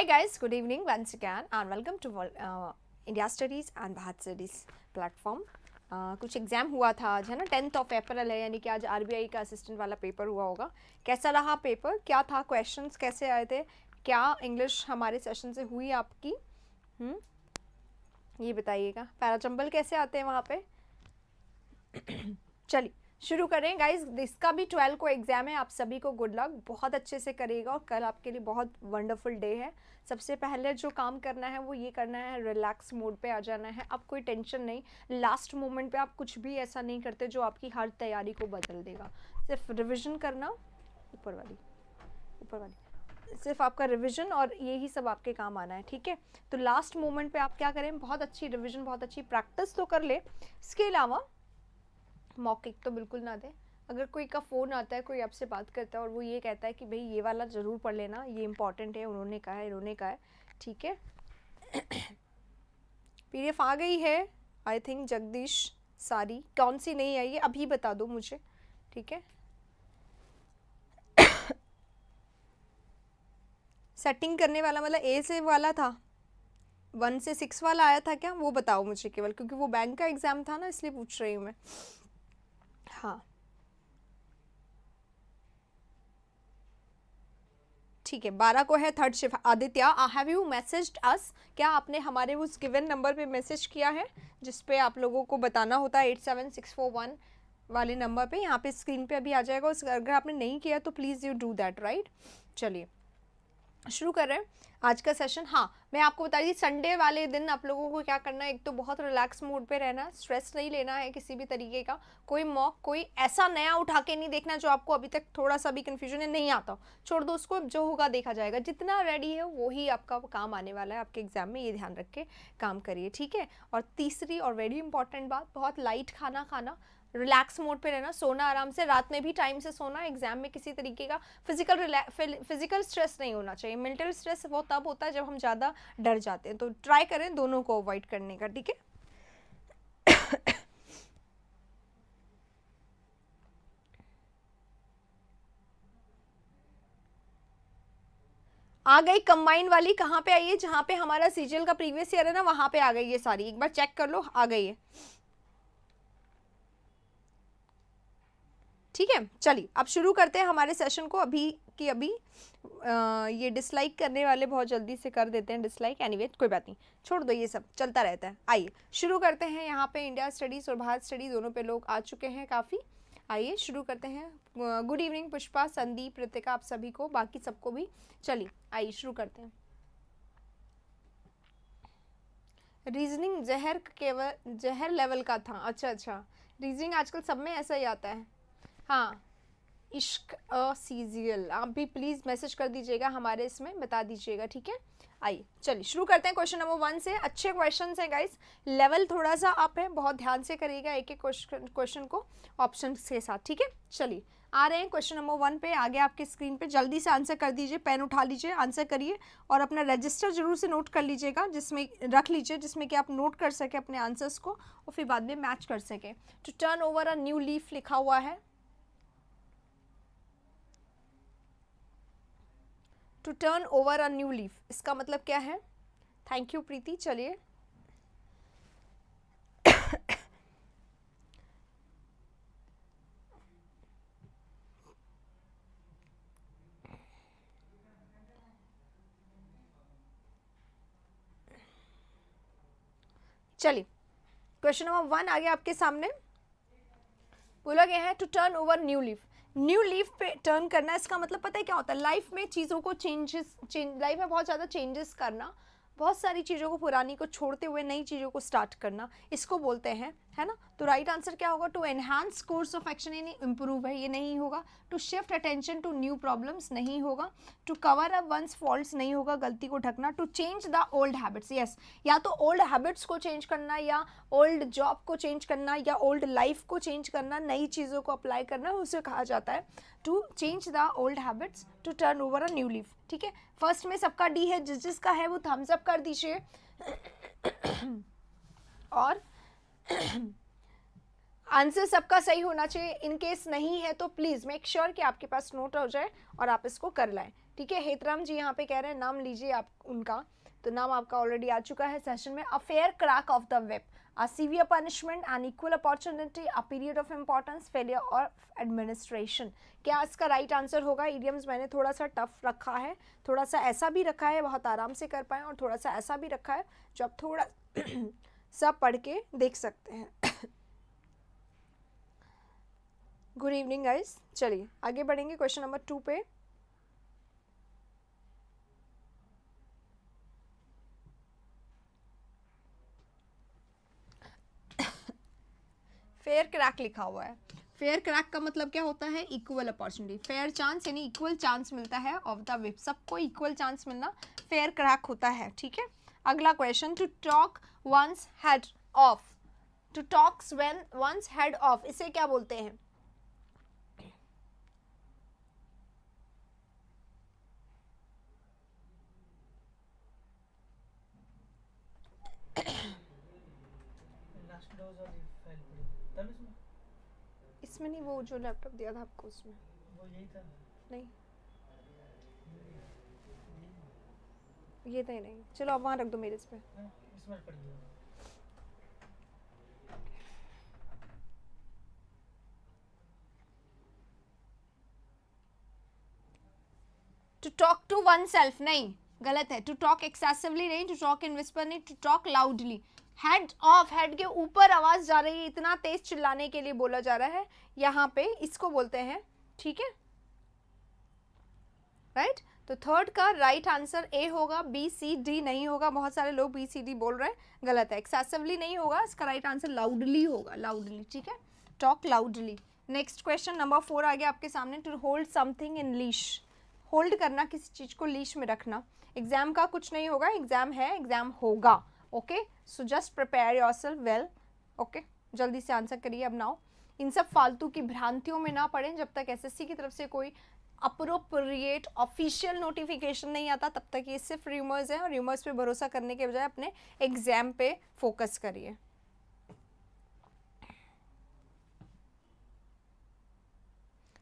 guys, good evening once again and welcome to India Studies and Bharat Studies platform. कुछ exam हुआ था आज, है ना, 10th ऑफ अप्रैल है, यानी कि आज आरबीआई का असिस्टेंट वाला पेपर हुआ होगा. कैसा रहा पेपर, क्या था, क्वेश्चंस कैसे आए थे, क्या इंग्लिश हमारे सेशन से हुई आपकी, ये बताइएगा. पैराचंबल कैसे आते हैं वहाँ पे. चलिए शुरू करें गाइज. इसका भी 12 को एग्ज़ाम है. आप सभी को गुड लक, बहुत अच्छे से करिएगा और कल आपके लिए बहुत वंडरफुल डे है. सबसे पहले जो काम करना है वो ये करना है, रिलैक्स मोड पे आ जाना है. अब कोई टेंशन नहीं, लास्ट मोमेंट पे आप कुछ भी ऐसा नहीं करते जो आपकी हर तैयारी को बदल देगा. सिर्फ रिविज़न करना, ऊपर वाली सिर्फ आपका रिवीजन और यही सब आपके काम आना है. ठीक है, तो लास्ट मोमेंट पे आप क्या करें, बहुत अच्छी रिवीजन, बहुत अच्छी प्रैक्टिस तो कर ले. इसके अलावा मौके तो बिल्कुल ना दें. अगर कोई का फ़ोन आता है, कोई आपसे बात करता है और वो ये कहता है कि भाई ये वाला ज़रूर पढ़ लेना, ये इंपॉर्टेंट है, उन्होंने कहा है, इन्होंने कहा है, ठीक है. पीडीएफ आ गई है आई थिंक. जगदीश सारी कौन सी नहीं आई है अभी बता दो मुझे, ठीक है. सेटिंग करने वाला मतलब ए से वाला था, 1 से 6 वाला आया था क्या, वो बताओ मुझे केवल, क्योंकि वो बैंक का एग्ज़ाम था ना, इसलिए पूछ रही हूँ मैं. हाँ ठीक है, 12 को है third shift. Aditya, have you messaged us, क्या आपने हमारे उस गिवन नंबर पे मैसेज किया है जिस पे आप लोगों को बताना होता है, 87641 वाले नंबर पे. यहाँ पे स्क्रीन पे अभी आ जाएगा. अगर आपने नहीं किया तो please you do that, right. चलिए शुरू कर रहे हैं आज का सेशन. हाँ, मैं आपको बता रही थी संडे वाले दिन आप लोगों को क्या करना है. एक तो बहुत रिलैक्स मूड पे रहना, स्ट्रेस नहीं लेना है किसी भी तरीके का. कोई मॉक, कोई ऐसा नया उठा के नहीं देखना जो आपको अभी तक थोड़ा सा भी कन्फ्यूजन है, नहीं आता, छोड़ दो उसको. जो होगा देखा जाएगा. जितना रेडी है वही आपका काम आने वाला है आपके एग्जाम में, ये ध्यान रख के काम करिए, ठीक है. और तीसरी और वेरी इंपॉर्टेंट बात, बहुत लाइट खाना खाना, रिलैक्स मोड पे रहना, सोना आराम से, रात में भी टाइम से सोना. एग्जाम में किसी तरीके का फिजिकल स्ट्रेस नहीं होना चाहिए. मेंटल स्ट्रेस वो तब होता है जब हम ज़्यादा डर जाते हैं. तो ट्राई करें दोनों को अवॉइड करने का, ठीक है. आ गई कंबाइन वाली. कहाँ पे आई है, जहाँ पे हमारा सीजीएल का प्रीवियस ईयर है ना, वहाँ पे आ गई है सारी. एक बार चेक कर लो, आ गई है, ठीक है. चलिए अब शुरू करते हैं हमारे सेशन को. अभी की अभी ये डिसलाइक करने वाले बहुत जल्दी से कर देते हैं डिसलाइक. एनीवे कोई बात नहीं, छोड़ दो, ये सब चलता रहता है. आइए शुरू करते हैं. यहाँ पे इंडिया स्टडीज़ और भारत स्टडी दोनों पे लोग आ चुके हैं काफ़ी. आइए शुरू करते हैं. गुड इवनिंग पुष्पा, संदीप, रितिका, आप सभी को, बाकी सबको भी. चलिए आइए शुरू करते हैं. रीजनिंग जहर लेवल का था. अच्छा, रीजनिंग आजकल सब में ऐसा ही आता है. हाँ, इश्क सीजियल, आप भी प्लीज़ मैसेज कर दीजिएगा हमारे इसमें, बता दीजिएगा, ठीक है. आइए चलिए शुरू करते हैं क्वेश्चन नंबर 1 से. अच्छे क्वेश्चन हैं गाइस, लेवल थोड़ा सा अप है, बहुत ध्यान से करिएगा एक एक क्वेश्चन को ऑप्शन के साथ, ठीक है. चलिए आ रहे हैं क्वेश्चन नंबर 1 पे. आगे आपके स्क्रीन पे जल्दी से आंसर कर दीजिए, पेन उठा लीजिए, आंसर करिए और अपना रजिस्टर जरूर से नोट कर लीजिएगा, जिसमें रख लीजिए, जिसमें कि आप नोट कर सके अपने आंसर्स को और फिर बाद में मैच कर सके. To turn over a new leaf लिखा हुआ है. To turn over a new leaf, इसका मतलब क्या है. Thank you Preeti. चलिए चलिए क्वेश्चन नंबर 1 आ गया आपके सामने. बोला गया है to turn over new leaf. New leaf पे टर्न करना, इसका मतलब पता है क्या होता है. लाइफ में चीज़ों को लाइफ में बहुत ज़्यादा चेंजेस करना, बहुत सारी चीज़ों को पुरानी को छोड़ते हुए नई चीज़ों को स्टार्ट करना, इसको बोलते हैं, है ना. तो राइट आंसर क्या होगा. To enhance course of action, यानी इंप्रूव है, ये नहीं होगा. To shift attention to new problems नहीं होगा. To cover up one's faults नहीं होगा, गलती को ढकना. To change the old habits, yes, या तो ओल्ड हैबिट्स को चेंज करना, या ओल्ड जॉब को चेंज करना, या ओल्ड लाइफ को चेंज करना, नई चीज़ों को अप्लाई करना, उसे कहा जाता है to change the old habits, to turn over a new leaf, ठीक है. फर्स्ट में सबका डी है, जिसका है वो थम्स अप कर दीजिए. और आंसर सबका सही होना चाहिए. इन केस नहीं है तो प्लीज़ मेक श्योर कि आपके पास नोट हो जाए और आप इसको कर लाएं. ठीक है, हेतराम जी यहाँ पे कह रहे हैं नाम लीजिए आप उनका, तो नाम आपका ऑलरेडी आ चुका है सेशन में। A fair crack of the web, a severe punishment, an equal opportunity, a period of importance, failure और एडमिनिस्ट्रेशन। क्या इसका राइट आंसर होगा? इडियम्स मैंने थोड़ा सा टफ रखा है, थोड़ा सा ऐसा भी रखा है बहुत आराम से कर पाए, और थोड़ा सा ऐसा भी रखा है जो आप थोड़ा सब पढ़ के देख सकते हैं। गुड इवनिंग गाइस, चलिए आगे बढ़ेंगे क्वेश्चन नंबर 2 पे। फेयर क्रैक लिखा हुआ है। फेयर क्रैक का मतलब क्या होता है? इक्वल अपॉर्चुनिटी, फेयर चांस यानी इक्वल चांस मिलता है ऑफ द वेब, सबको इक्वल चांस मिलना फेयर क्रैक होता है। ठीक है, अगला question, to talk one's head off, to talks when one's head off, इसे क्या बोलते हैं? इसमें नहीं, वो जो लैपटॉप दिया था आपको उसमें वो यही था। नहीं, ये तो नहीं, चलो आप वहाँ रख दो मेरे इस पे। इसमें पड़ गया। To talk to oneself नहीं, गलत है। टू टॉक एक्सेसिवली नहीं, टू टॉक इन विस्पर नहीं, to talk loudly. Head off, head के ऊपर आवाज जा रही है, इतना तेज चिल्लाने के लिए बोला जा रहा है यहाँ पे, इसको बोलते हैं। ठीक है, राइट। तो थर्ड का राइट आंसर ए होगा, बी सी डी नहीं होगा। बहुत सारे लोग बी सी डी बोल रहे हैं, गलत है। एक्सेसिवली नहीं होगा, इसका राइट आंसर लाउडली होगा, लाउडली। ठीक है, talk loudly. Next question number 4 आ गया आपके सामने। To hold something in leash, hold करना, किसी चीज को लीश में रखना। एग्जाम का कुछ नहीं होगा, एग्जाम है, एग्जाम होगा। Okay, so just prepare yourself well. Okay, जल्दी से आंसर करिए अब नाउ। इन सब फालतू की भ्रांतियों में ना पड़ें, जब तक एसएससी की तरफ से कोई अप्रोप्रिएट ऑफिशियल नोटिफिकेशन नहीं आता तब तक ये सिर्फ रूमर्स हैं, और रूमर्स पे भरोसा करने के बजाय अपने एग्जाम पे फोकस करिए।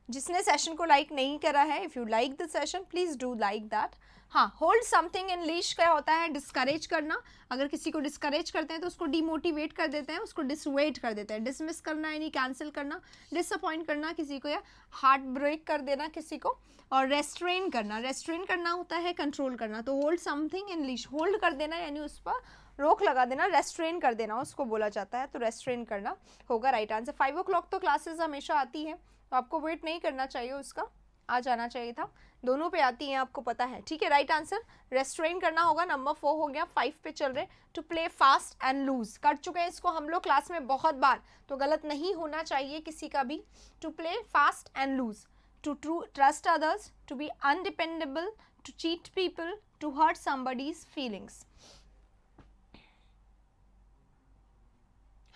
जिसने सेशन को लाइक नहीं करा है, if you like the session please do like that. हाँ, होल्ड समथिंग इन लीश क्या होता है? डिस्करेज करना। अगर किसी को डिस्करेज करते हैं तो उसको डिमोटिवेट कर देते हैं, उसको डिसवेट कर देते हैं। डिसमिस करना यानी कैंसिल करना, डिसअपॉइंट करना किसी को, या हार्ट ब्रेक कर देना किसी को। और रेस्ट्रेन करना, रेस्ट्रेन करना होता है कंट्रोल करना। तो hold something in leash, hold कर देना यानी उस पर रोक लगा देना, रेस्ट्रेन कर देना उसको बोला जाता है। तो रेस्ट्रेन करना होगा राइट आंसर। 5 o'clock तो क्लासेस हमेशा आती है, तो आपको वेट नहीं करना चाहिए उसका, आ जाना चाहिए था। दोनों पे आती हैं, आपको पता है। ठीक है, राइट आंसर रेस्ट्रेन करना होगा। नंबर 4 हो गया। 5 पे चल रहे। To play fast and loose, कर चुके हैं इसको हम लोग क्लास में बहुत बार, तो गलत नहीं होना चाहिए किसी का भी। To play fast and loose, to trust others, to be undependable, to cheat people, to hurt somebody's feelings.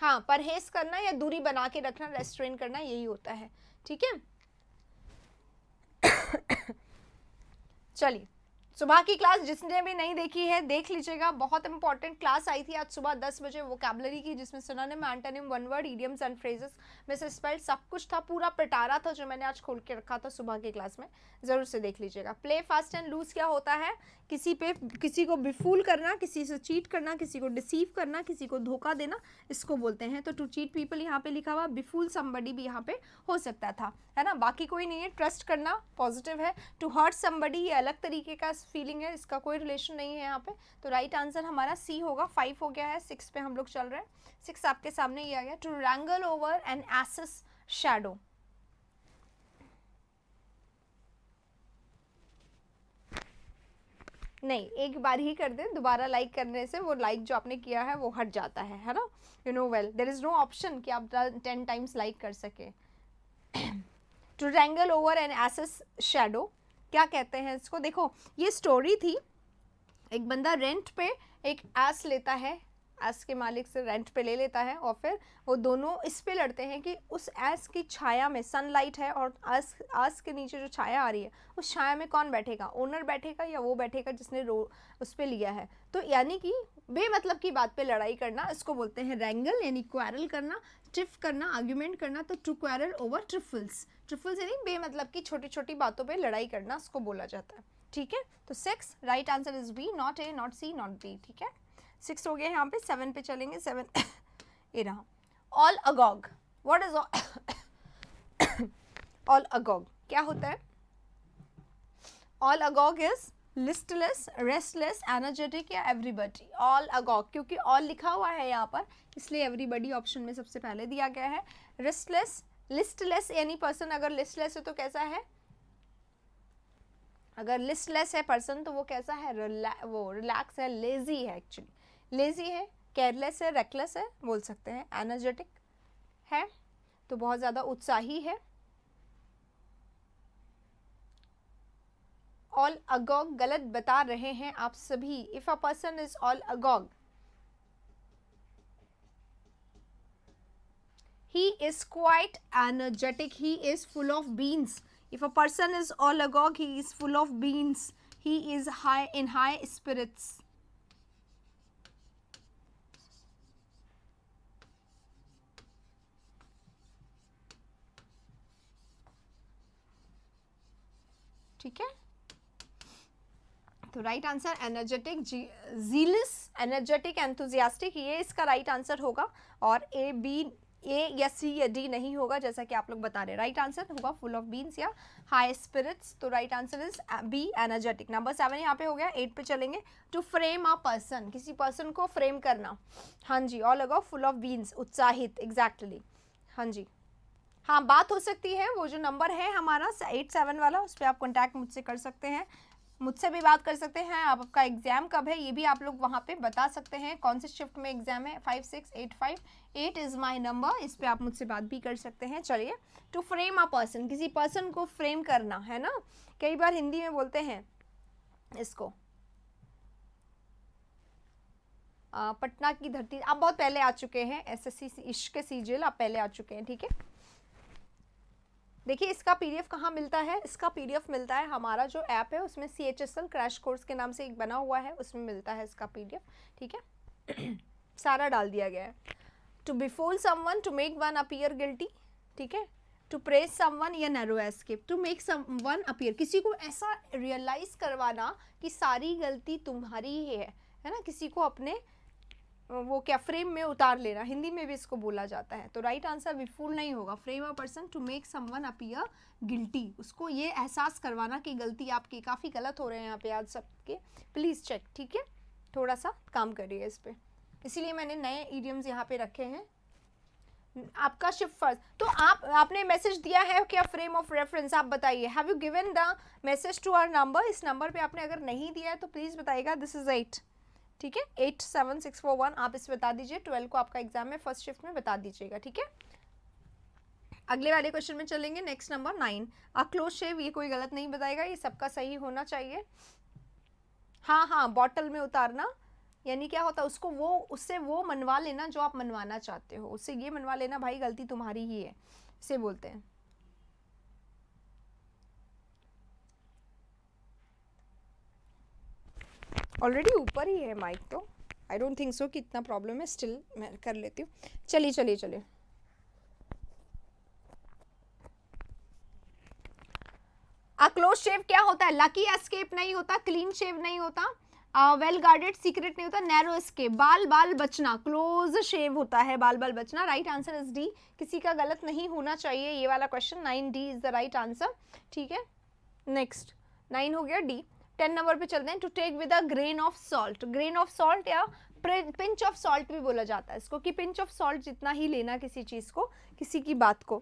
हाँ, परहेज करना या दूरी बना के रखना, रेस्ट्रेन करना, यही होता है। ठीक है, चलिए सुबह की क्लास जिसने भी नहीं देखी है देख लीजिएगा, बहुत इंपॉर्टेंट क्लास आई थी आज सुबह 10 बजे वोकैबुलरी की, जिसमें synonym, antonym, one word, idioms and phrases, misspelled, सब कुछ था, पूरा पिटारा था जो मैंने आज खोल के रखा था सुबह की क्लास में, जरूर से देख लीजिएगा। प्ले फास्ट एंड लूज क्या होता है? किसी को बिफूल करना, किसी से चीट करना, किसी को डिसीव करना, किसी को धोखा देना, इसको बोलते हैं। तो टू चीट पीपल यहाँ पे लिखा हुआ, बिफूल समबडी भी यहाँ पे हो सकता था, है ना, बाकी कोई नहीं है। ट्रस्ट करना पॉजिटिव है। टू हर्ट समबडी ये अलग तरीके का फीलिंग है, इसका कोई रिलेशन नहीं है यहाँ पे। तो राइट आंसर हमारा सी होगा। 5 हो गया है, 6 पे हम लोग चल रहे हैं। 6 आपके सामने ही आ गया। To wrangle over an ass's shadow, नहीं, एक बार ही कर दे, दोबारा लाइक करने से वो लाइक जो आपने किया है वो हट जाता है ना। You know well, there is no option कि आप 10 टाइम्स लाइक कर सके। To wrangle over an ass's shadow, क्या कहते हैं इसको? देखो, ये स्टोरी थी, एक बंदा रेंट पे एक एस लेता है, एस के मालिक से रेंट पे ले लेता है, और फिर वो दोनों इस पे लड़ते हैं कि उस एस की छाया में, सनलाइट है और एस के नीचे जो छाया आ रही है उस छाया में कौन बैठेगा, ओनर बैठेगा या वो बैठेगा जिसने उस पे लिया है। तो यानी कि बेमतलब की बात पे लड़ाई करना, इसको बोलते हैं रैंगल, यानी क्वारल करना, ट्रिफ करना, आर्ग्यूमेंट करना। तो to quarrel over trifles, trifles यानी बेमतलब की छोटी छोटी बातों पे लड़ाई करना, इसको बोला जाता है। ठीक है, तो 6 right answer is B, not A, not C, not D. ठीक है, 6 हो गया यहाँ पे, 7 पे चलेंगे। 7 ये रहा, all agog. What is all agog? क्या होता है? All agog is listless, restless, energetic या एवरीबडी। ऑल अगॉग, क्योंकि ऑल लिखा हुआ है यहाँ पर इसलिए एवरीबडी ऑप्शन में सबसे पहले दिया गया है। रेस्टलेस, लिस्टलेस यानी पर्सन अगर लिस्टलेस है तो कैसा है? अगर लिस्टलेस है पर्सन तो वो कैसा है? वो रिलैक्स है, लेजी है, एक्चुअली लेजी है, केयरलेस है, रेकलेस है बोल सकते हैं। एनर्जेटिक है तो बहुत ज़्यादा उत्साही है। ऑल अगॉग गलत बता रहे हैं आप सभी। If a person is all agog, he is quite energetic, he is full of beans. If a person is all agog, he is full of beans, he is in high spirits. ठीक है, तो right answer energetic, jealous, energetic, enthusiastic, ये इसका right answer होगा। और ए, B, ए या सी या D नहीं होगा जैसा कि आप लोग बता रहे हैं। राइट आंसर होगा फुल ऑफ बीन्स या हाई स्पिरिट्स। तो right answer is B, energetic. Number 7 यहाँ पे हो गया। 8 पे चलेंगे। टू फ्रेम अ पर्सन, किसी पर्सन को फ्रेम करना। हाँ जी, और लगाओ फुल ऑफ बीन्स, उत्साहित, एग्जैक्टली। हाँ जी, हाँ बात हो सकती है। वो जो नंबर है हमारा 87 वाला, उस पर आप कॉन्टैक्ट मुझसे कर सकते हैं, मुझसे भी बात कर सकते हैं। आपका एग्जाम कब है ये भी आप लोग वहाँ पे बता सकते हैं, कौन से शिफ्ट में एग्जाम है। 56858 इज़ माय नंबर, इस पे आप मुझसे बात भी कर सकते हैं। चलिए, टू फ्रेम अ पर्सन, किसी पर्सन को फ्रेम करना है ना। कई बार हिंदी में बोलते हैं इसको पटना की धरती। आप बहुत पहले आ चुके हैं, SSC इश्क सीजीएल आप पहले आ चुके हैं, ठीक है। देखिए इसका पीडीएफ कहाँ मिलता है? इसका पीडीएफ मिलता है हमारा जो ऐप है उसमें, CHSL क्रैश कोर्स के नाम से एक बना हुआ है, उसमें मिलता है इसका पीडीएफ, ठीक है। सारा डाल दिया गया है। To befoul someone, to make one appear guilty, ठीक है। टू प्रेज समवन या narrow escape, to make someone appear, किसी को ऐसा रियलाइज करवाना कि सारी गलती तुम्हारी ही है ना, किसी को अपने वो क्या फ्रेम में उतार लेना, हिंदी में भी इसको बोला जाता है। तो राइट आंसर विफुल नहीं होगा। Frame a person to make someone appear guilty, उसको ये एहसास करवाना कि गलती आपकी काफ़ी गलत हो रहे हैं यहाँ पे आज सबके, प्लीज़ चेक, ठीक है। थोड़ा सा काम करिए इस पर, इसीलिए मैंने नए इडियम्स यहाँ पे रखे हैं। आपका शिफ्ट फर्स्ट, तो आपने मैसेज दिया है क्या? फ्रेम ऑफ रेफरेंस आप बताइए। Have you given the message to our number? इस नंबर पे आपने अगर नहीं दिया है तो प्लीज़ बताइएगा। दिस इज़ 8, ठीक है, 87641 आप इस बता दीजिए। 12 को आपका एग्जाम है, फर्स्ट शिफ्ट में बता दीजिएगा, ठीक है। अगले वाले क्वेश्चन में चलेंगे। नेक्स्ट नंबर 9, अ क्लोज शेव, ये कोई गलत नहीं बताएगा, ये सबका सही होना चाहिए। हाँ हाँ, बॉटल में उतारना यानी क्या होता है, उसको वो उससे वो मनवा लेना जो आप मनवाना चाहते हो, उससे ये मनवा लेना भाई गलती तुम्हारी ही है, इसे बोलते हैं। ऑलरेडी ऊपर ही है माइक, तो आई डोंट थिंक सो कि इतना प्रॉब्लम है, स्टिल मैं कर लेती हूँ। चलिए चलिए चलिए, अ क्लोज शेव क्या होता है? लकी एस्केप नहीं होता, क्लीन शेव नहीं होता, वेल गार्डेड सीक्रेट नहीं होता, नैरो एस्केप, बाल बाल बचना, क्लोज शेव होता है, बाल बाल बचना। राइट आंसर इज डी, किसी का गलत नहीं होना चाहिए ये वाला question. 9D is the right answer, ठीक है। नेक्स्ट 9 हो गया, डी। 10 नंबर पे चलते हैं। To take with a grain of salt, grain of salt या पिंच ऑफ सॉल्ट भी बोला जाता है इसको, कि पिंच ऑफ सॉल्ट जितना ही लेना किसी चीज को, किसी की बात को।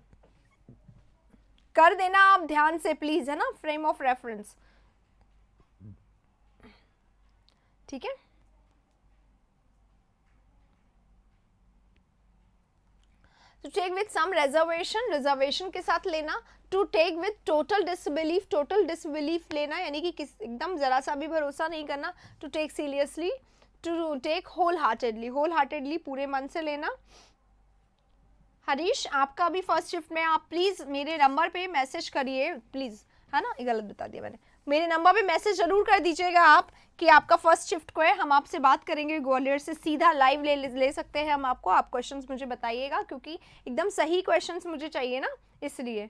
कर देना आप ध्यान से प्लीज, है ना, फ्रेम ऑफ रेफरेंस, ठीक है। To take with some reservation, reservation के साथ लेना। To take with total disbelief, total disbelief लेना यानी कि एकदम जरा सा भी भरोसा नहीं करना। To take seriously, to take wholeheartedly, wholeheartedly पूरे मन से लेना। हरीश आपका भी फर्स्ट शिफ्ट में, आप प्लीज़ मेरे नंबर पे मैसेज करिए प्लीज़, है ना, ये गलत बता दिया मैंने। मेरे नंबर पे मैसेज जरूर कर दीजिएगा आप कि आपका फर्स्ट शिफ्ट को है, हम आपसे बात करेंगे ग्वालियर से, सीधा लाइव ले सकते हैं हम आपको। आप क्वेश्चंस मुझे बताइएगा क्योंकि एकदम सही क्वेश्चंस मुझे चाहिए ना, इसलिए।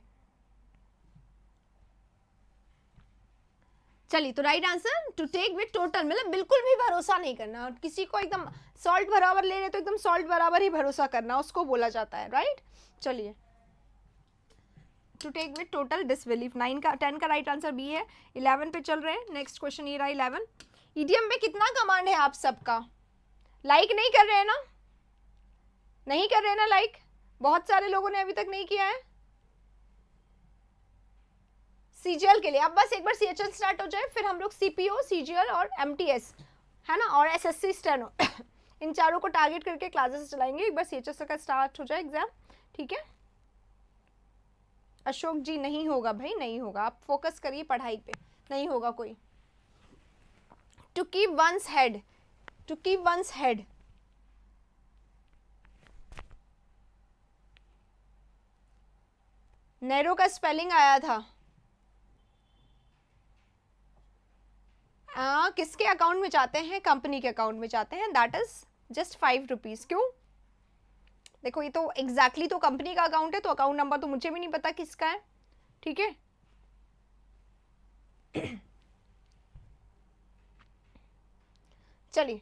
चलिए, तो right answer to take with total, मतलब बिल्कुल भी भरोसा नहीं करना, और किसी को एकदम सॉल्ट बराबर ले रहे तो एकदम सॉल्ट बराबर ही भरोसा करना, उसको बोला जाता है, राइट। चलिए, to take with total disbelief, 9 का 10 का राइट आंसर बी है। 11 पे चल रहे हैं, नेक्स्ट क्वेश्चन ये रहा 11। ईडीएम में कितना कमांड है आप सबका? लाइक नहीं कर रहे हैं ना, नहीं कर रहे हैं ना लाइक, बहुत सारे लोगों ने अभी तक नहीं किया है। सीजीएल के लिए अब बस एक बार सीएचएल स्टार्ट हो जाए, फिर हम लोग सीपीओ, सीजीएल और एमटीएस, है ना, और एसएससी स्टेनो इन चारों को टारगेट करके क्लासेस चलाएंगे। एक बार सीएचएल का स्टार्ट हो जाए एग्जाम, ठीक है। अशोक जी नहीं होगा भाई, नहीं होगा, आप फोकस करिए पढ़ाई पे, नहीं होगा कोई। To keep one's head, to keep one's head, narrow का स्पेलिंग आया था। किसके अकाउंट में जाते हैं? कंपनी के अकाउंट में जाते हैं, दैट इज जस्ट 5 रुपीज। क्यों? देखो ये तो एग्जैक्टली तो कंपनी का अकाउंट है, तो अकाउंट नंबर तो मुझे भी नहीं पता किसका है, ठीक है। चलिए,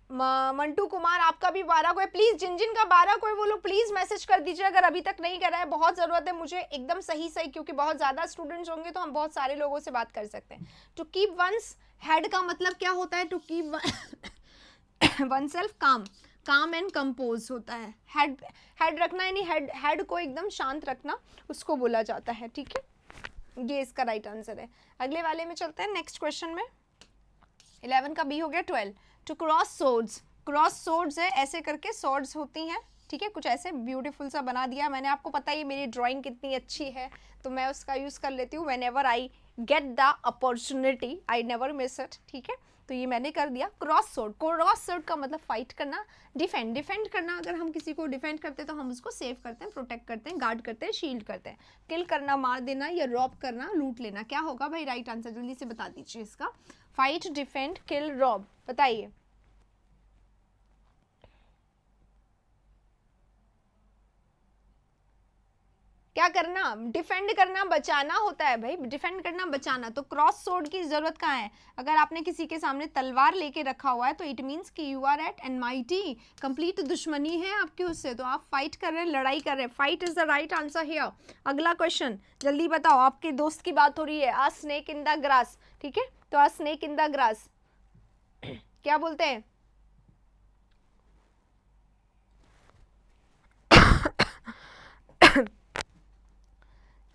मंटू कुमार आपका भी 12 को है, प्लीज जिन जिन का 12 को है वो लोग प्लीज मैसेज कर दीजिए अगर अभी तक नहीं करा है, बहुत जरूरत है मुझे एकदम सही सही, क्योंकि बहुत ज्यादा स्टूडेंट्स होंगे तो हम बहुत सारे लोगों से बात कर सकते हैं। टू कीप वंस हेड का मतलब क्या होता है? टू कीप वन सेल्फ काम, काम एंड कंपोज होता है। हेड रखना यानी हेड को एकदम शांत रखना, उसको बोला जाता है, ठीक है। ये इसका राइट आंसर है। अगले वाले में चलते हैं, नेक्स्ट क्वेश्चन में। 11 का बी हो गया। 12, to cross swords, cross swords है, ऐसे करके सोर्ड्स होती हैं, ठीक है। कुछ ऐसे ब्यूटीफुल सा बना दिया मैंने, आपको पता है मेरी ड्राइंग कितनी अच्छी है, तो मैं उसका यूज़ कर लेती हूँ when ever I get the opportunity, I never miss it, ठीक है। तो ये मैंने कर दिया। क्रॉस सोर्ड, क्रॉस सोर्ड का मतलब फाइट करना, डिफेंड, डिफेंड करना। अगर हम किसी को डिफेंड करते हैं तो हम उसको सेव करते हैं, प्रोटेक्ट करते हैं, गार्ड करते हैं, शील्ड करते हैं। किल करना, मार देना, या रॉब करना, लूट लेना। क्या होगा भाई राइट आंसर? जल्दी से बता दीजिए इसका। फाइट, डिफेंड, किल, रॉब, बताइए। क्या करना? डिफेंड करना, बचाना होता है भाई, डिफेंड करना, बचाना। तो क्रॉस सोर्ड की जरूरत कहाँ है? अगर आपने किसी के सामने तलवार लेके रखा हुआ है तो इट मीन्स कि यू आर एट एनमाइटी, कंप्लीट दुश्मनी है आपकी उससे, तो आप फाइट कर रहे हैं, लड़ाई कर रहे हैं। Fight is the right answer here. अगला क्वेश्चन जल्दी बताओ, आपके दोस्त की बात हो रही है। A snake in the grass, ठीक है। तो a snake in the grass क्या बोलते हैं?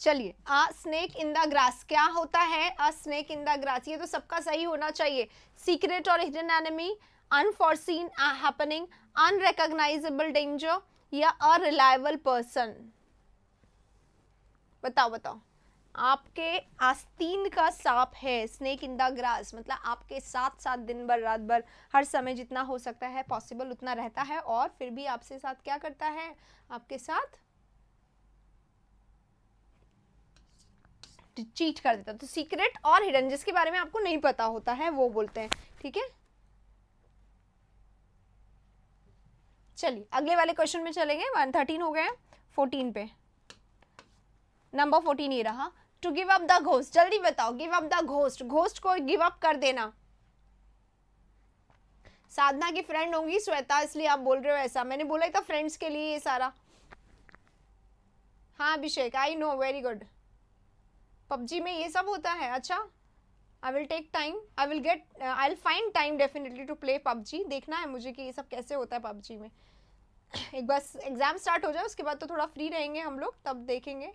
चलिए, a snake in the grass क्या होता है? A snake in the grass, ये तो सबका सही होना चाहिए। सीक्रेट और hidden enemy, unforeseen happening, unrecognisable danger, या अरिलायबल पर्सन। बताओ बताओ। आपके आस्तीन का सांप है, स्नेक इन द ग्रास, मतलब आपके साथ साथ दिन भर रात भर हर समय जितना हो सकता है पॉसिबल उतना रहता है, और फिर भी आपसे साथ क्या करता है? आपके साथ चीट कर देता। तो सीक्रेट और हिडन, जिसके बारे में आपको नहीं पता होता है वो बोलते हैं, ठीक है। चलिए अगले वाले क्वेश्चन में चलेंगे। 113 हो गए, 14 पे, नंबर 14 ये रहा। To give up the ghost, जल्दी बताओ। Give up the ghost, ghost को गिव अप कर देना। साधना की फ्रेंड होंगी श्वेता, इसलिए आप बोल रहे हो ऐसा। मैंने बोला ही था फ्रेंड्स के लिए ये सारा। हाँ Abhishek, I know, very good. PUBG में ये सब होता है? अच्छा, I will take time, I will find time definitely to play PUBG. देखना है मुझे कि ये सब कैसे होता है पबजी में। एक बार एग्जाम स्टार्ट हो जाए उसके बाद तो थोड़ा फ्री रहेंगे हम लोग, तब देखेंगे,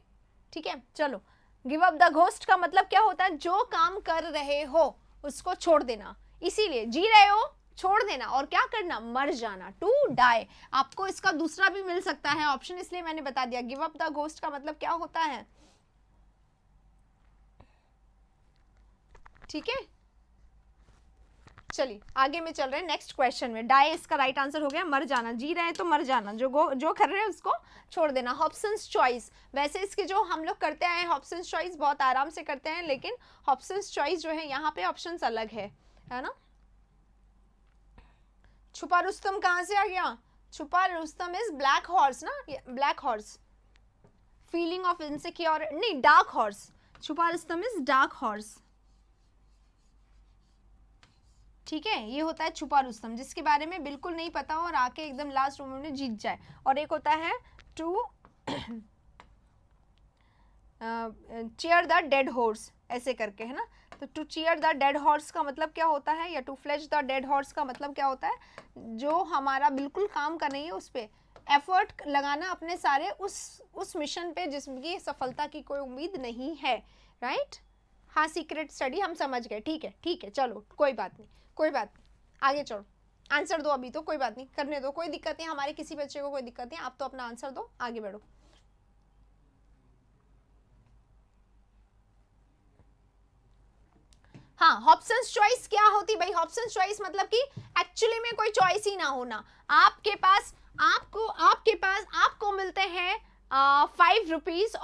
ठीक है। चलो, गिव अप द घोस्ट का मतलब क्या होता है? जो काम कर रहे हो उसको छोड़ देना। इसीलिए जी रहे हो, छोड़ देना, और क्या करना? मर जाना, टू डाई। आपको इसका दूसरा भी मिल सकता है ऑप्शन, इसलिए मैंने बता दिया। गिव अप द घोस्ट का मतलब क्या होता है, ठीक है। चलिए आगे में चल रहे हैं नेक्स्ट क्वेश्चन में। डाई इसका राइट आंसर हो गया, मर जाना। जी रहे हैं तो मर जाना, जो कर रहे हैं उसको छोड़ देना। हॉब्सन्स चॉइस, वैसे इसके जो हम लोग करते हैं हॉब्सन्स चॉइस बहुत आराम से करते हैं, लेकिन हॉब्सन्स चॉइस जो है यहाँ पे ऑप्शंस अलग है ना। छुपा रुस्तम कहाँ से आ गया? छुपा रुस्तम इज ब्लैक हॉर्स ना, black horse. Feeling of insecure, नहीं, डार्क हॉर्स। छुपा रुस्तम इज डार्क हॉर्स। ठीक है, ये होता है छुपा रुस्तम, जिसके बारे में बिल्कुल नहीं पता और आके एकदम लास्ट मोमेंट में जीत जाए। और एक होता है to cheer the dead horse, ऐसे करके, है ना। तो to cheer the dead horse का मतलब क्या होता है, या to flog the dead horse का मतलब क्या होता है, जो हमारा बिल्कुल काम कर रही है उस पर एफर्ट लगाना अपने सारे उस मिशन पे जिसकी सफलता की कोई उम्मीद नहीं है, राइट। हाँ, सीक्रेट स्टडी हम समझ गए, ठीक है ठीक है, चलो कोई बात नहीं, कोई बात नहीं, आगे चलो, आंसर दो, अभी तो कोई बात नहीं, करने दो, कोई दिक्कत नहीं, हमारे किसी बच्चे को कोई दिक्कत नहीं, आप तो अपना आंसर दो, आगे बढ़ो। हाँ, हॉब्सन्स चॉइस क्या होती भाई, हॉब्सन्स चॉइस मतलब कि एक्चुअली में कोई चॉइस ही ना होना, आपके पास आपको मिलते हैं 5 रुपीज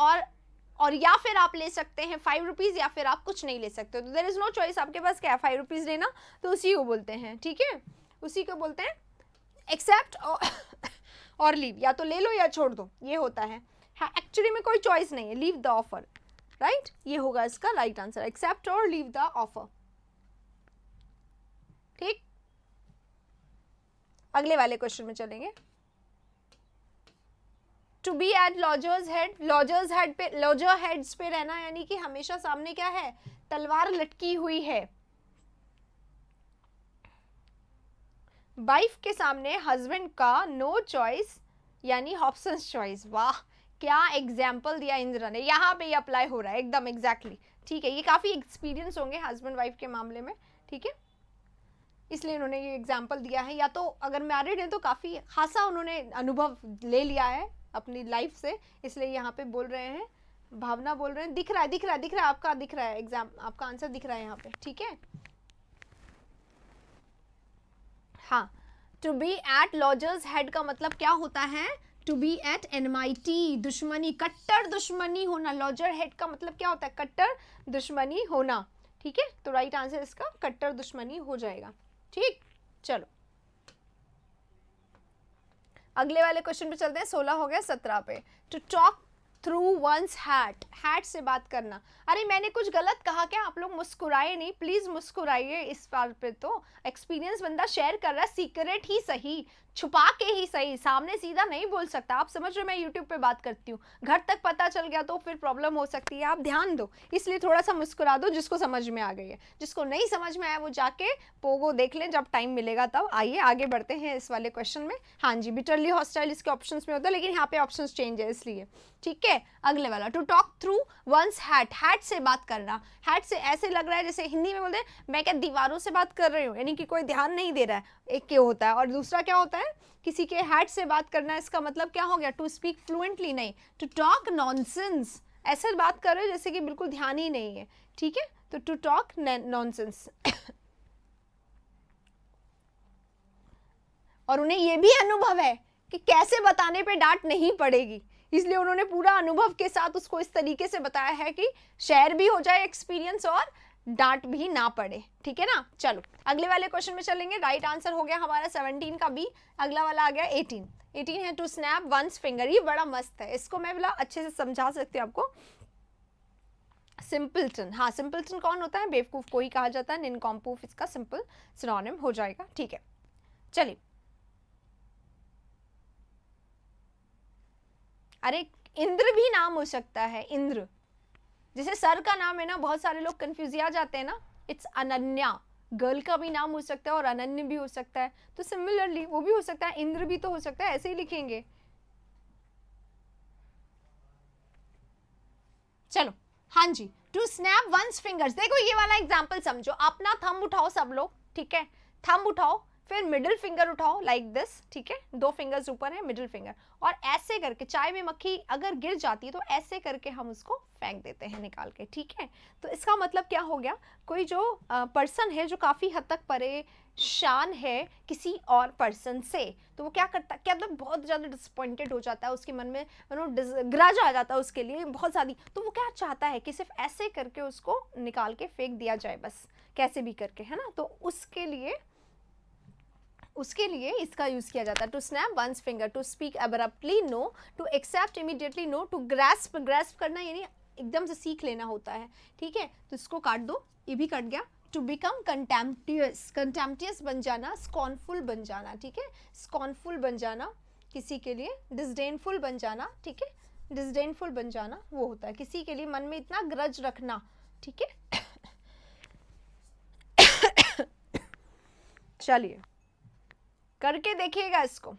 और या फिर आप ले सकते हैं 5 रुपीज, या फिर आप कुछ नहीं ले सकते, तो देयर इज नो चॉइस, आपके पास क्या है 5 रुपीज लेना, तो उसी को बोलते हैं, ठीक है, उसी को बोलते हैं एक्सेप्ट और लीव, या तो ले लो या छोड़ दो, ये होता है। एक्चुअली में कोई चॉइस नहीं है, लीव द ऑफर, राइट, ये होगा इसका राइट आंसर, एक्सेप्ट और लीव द ऑफर, ठीक। अगले वाले क्वेश्चन में चलेंगे। To be at loggerheads, loggerheads पे रहना, यानी कि हमेशा सामने क्या है, तलवार लटकी हुई है, वाइफ के सामने हस्बैंड का नो चॉइस, यानी हॉब्सन्स चॉइस। वाह, क्या एग्जाम्पल दिया इंदिरा ने, यहाँ पे ये अप्लाई हो रहा है एकदम एग्जैक्टली, ठीक है, ये काफी एक्सपीरियंस होंगे हस्बैंड वाइफ के मामले में, ठीक है, इसलिए उन्होंने ये एग्जाम्पल दिया है, या तो अगर मैरिड है तो काफी खासा उन्होंने अनुभव ले लिया है अपनी लाइफ से, इसलिए यहाँ पे बोल रहे हैं, भावना बोल रहे हैं, दिख रहा है आपका, दिख रहा है एग्जाम, आपका आंसर दिख रहा है यहाँ पे, ठीक है। हाँ, to be at lodgers head का मतलब क्या होता है, टू बी एट एनमाइटी, दुश्मनी, कट्टर दुश्मनी होना, लॉजर हेड का मतलब क्या होता है, कट्टर दुश्मनी होना, ठीक है, तो राइट आंसर इसका कट्टर दुश्मनी हो जाएगा, ठीक। चलो अगले वाले क्वेश्चन पे चलते हैं, 16 हो गया, 17 पे। To talk through one's hat, hat से बात करना, अरे मैंने कुछ गलत कहा क्या, आप लोग मुस्कुराए नहीं, प्लीज मुस्कुराइए इस बार पे, तो एक्सपीरियंस बंदा शेयर कर रहा है, सीक्रेट ही सही, छुपा के ही सही, सामने सीधा नहीं बोल सकता, आप समझ रहे हो, मैं यूट्यूब पे बात करती हूँ, घर तक पता चल गया तो फिर प्रॉब्लम हो सकती है, आप ध्यान दो, इसलिए थोड़ा सा मुस्कुरा दो, जिसको समझ में आ गई है, जिसको नहीं समझ में आया वो जाके पोगो देख लें जब टाइम मिलेगा तब। आइए आगे बढ़ते हैं इस वाले क्वेश्चन में। हाँ जी, बिटरली हॉस्टाइल इसके ऑप्शन में होता है, लेकिन यहाँ पे ऑप्शन चेंज है इसलिए, ठीक है। अगले वाला, to talk through one's hat, hat से बात करना, हैट से ऐसे लग रहा है जैसे हिंदी में बोलते हैं मैं क्या दीवारों से बात कर रही हूँ, यानी कि कोई ध्यान नहीं दे रहा है, एक क्या होता है, और दूसरा क्या होता है, किसी के हैट से बात करना, इसका मतलब क्या हो गया, टू स्पीक फ्लुएंटली नहीं, टू टॉक नॉनसेंस, ऐसे बात कर रहे हो जैसे कि बिल्कुल ध्यान ही नहीं है, ठीक है, तो टू टॉक नॉनसेंस। और उन्हें यह भी अनुभव है कि कैसे बताने पे डांट नहीं पड़ेगी, इसलिए उन्होंने पूरा अनुभव के साथ उसको इस तरीके से बताया है कि शेयर भी हो जाए एक्सपीरियंस और डांट भी ना पड़े, ठीक है ना। चलो अगले वाले क्वेश्चन में चलेंगे, राइट आंसर हो गया हमारा 17 का बी, अगला वाला आ गया 18 है, टू स्नैप वंस फिंगर, ये बड़ा मस्त है, इसको मैं बोला अच्छे से समझा सकती हूँ आपको। सिंपलटन, हाँ सिंपलटन कौन होता है, बेवकूफ को ही कहा जाता है, निनकॉम्पूफ इसका सिंपल सिनोनिम हो जाएगा, ठीक है। चलिए, अरे इंद्र भी नाम हो सकता है, इंद्र, जैसे सर का नाम है ना, बहुत सारे लोग कंफ्यूज आ जाते हैं ना, इट्स अनन्या, गर्ल का भी नाम हो सकता है और अनन्य भी हो सकता है, तो सिमिलरली वो भी हो सकता है, इंद्र भी तो हो सकता है, ऐसे ही लिखेंगे। चलो हाँ जी, टू स्नैप वंस फिंगर्स, देखो ये वाला एग्जाम्पल समझो, अपना थंब उठाओ सब लोग, ठीक है, थंब उठाओ, फिर मिडिल फिंगर उठाओ लाइक दिस, ठीक है, 2 फिंगर्स ऊपर है, मिडिल फिंगर, और ऐसे करके, चाय में मक्खी अगर गिर जाती है तो ऐसे करके हम उसको फेंक देते हैं निकाल के, ठीक है। तो इसका मतलब क्या हो गया, कोई जो पर्सन है जो काफ़ी हद तक परेशान है किसी और पर्सन से, तो वो क्या करता है, क्या मतलब बहुत ज़्यादा डिसअपॉइंटेड हो जाता है, उसके मन में ग्रज आ जाता है उसके लिए बहुत ज़्यादा, तो वो क्या चाहता है कि सिर्फ ऐसे करके उसको निकाल के फेंक दिया जाए, बस कैसे भी करके, है ना। तो उसके लिए इसका यूज किया जाता है, to snap one's finger, to speak abruptly no, to accept immediately no, to grasp करना यानी एकदम से सीख लेना होता है, ठीक है। तो इसको काट दो, ये भी कट गया, टू बिकम कंटेम्प्टियस, कंटेम्प्टियस बन जाना, स्कॉनफुल बन जाना, ठीक है, स्कॉनफुल बन जाना किसी के लिए, डिसडेनफुल बन जाना, ठीक है, डिसडेनफुल बन जाना वो होता है किसी के लिए मन में इतना ग्रज रखना, ठीक है। चलिए करके देखिएगा, इसको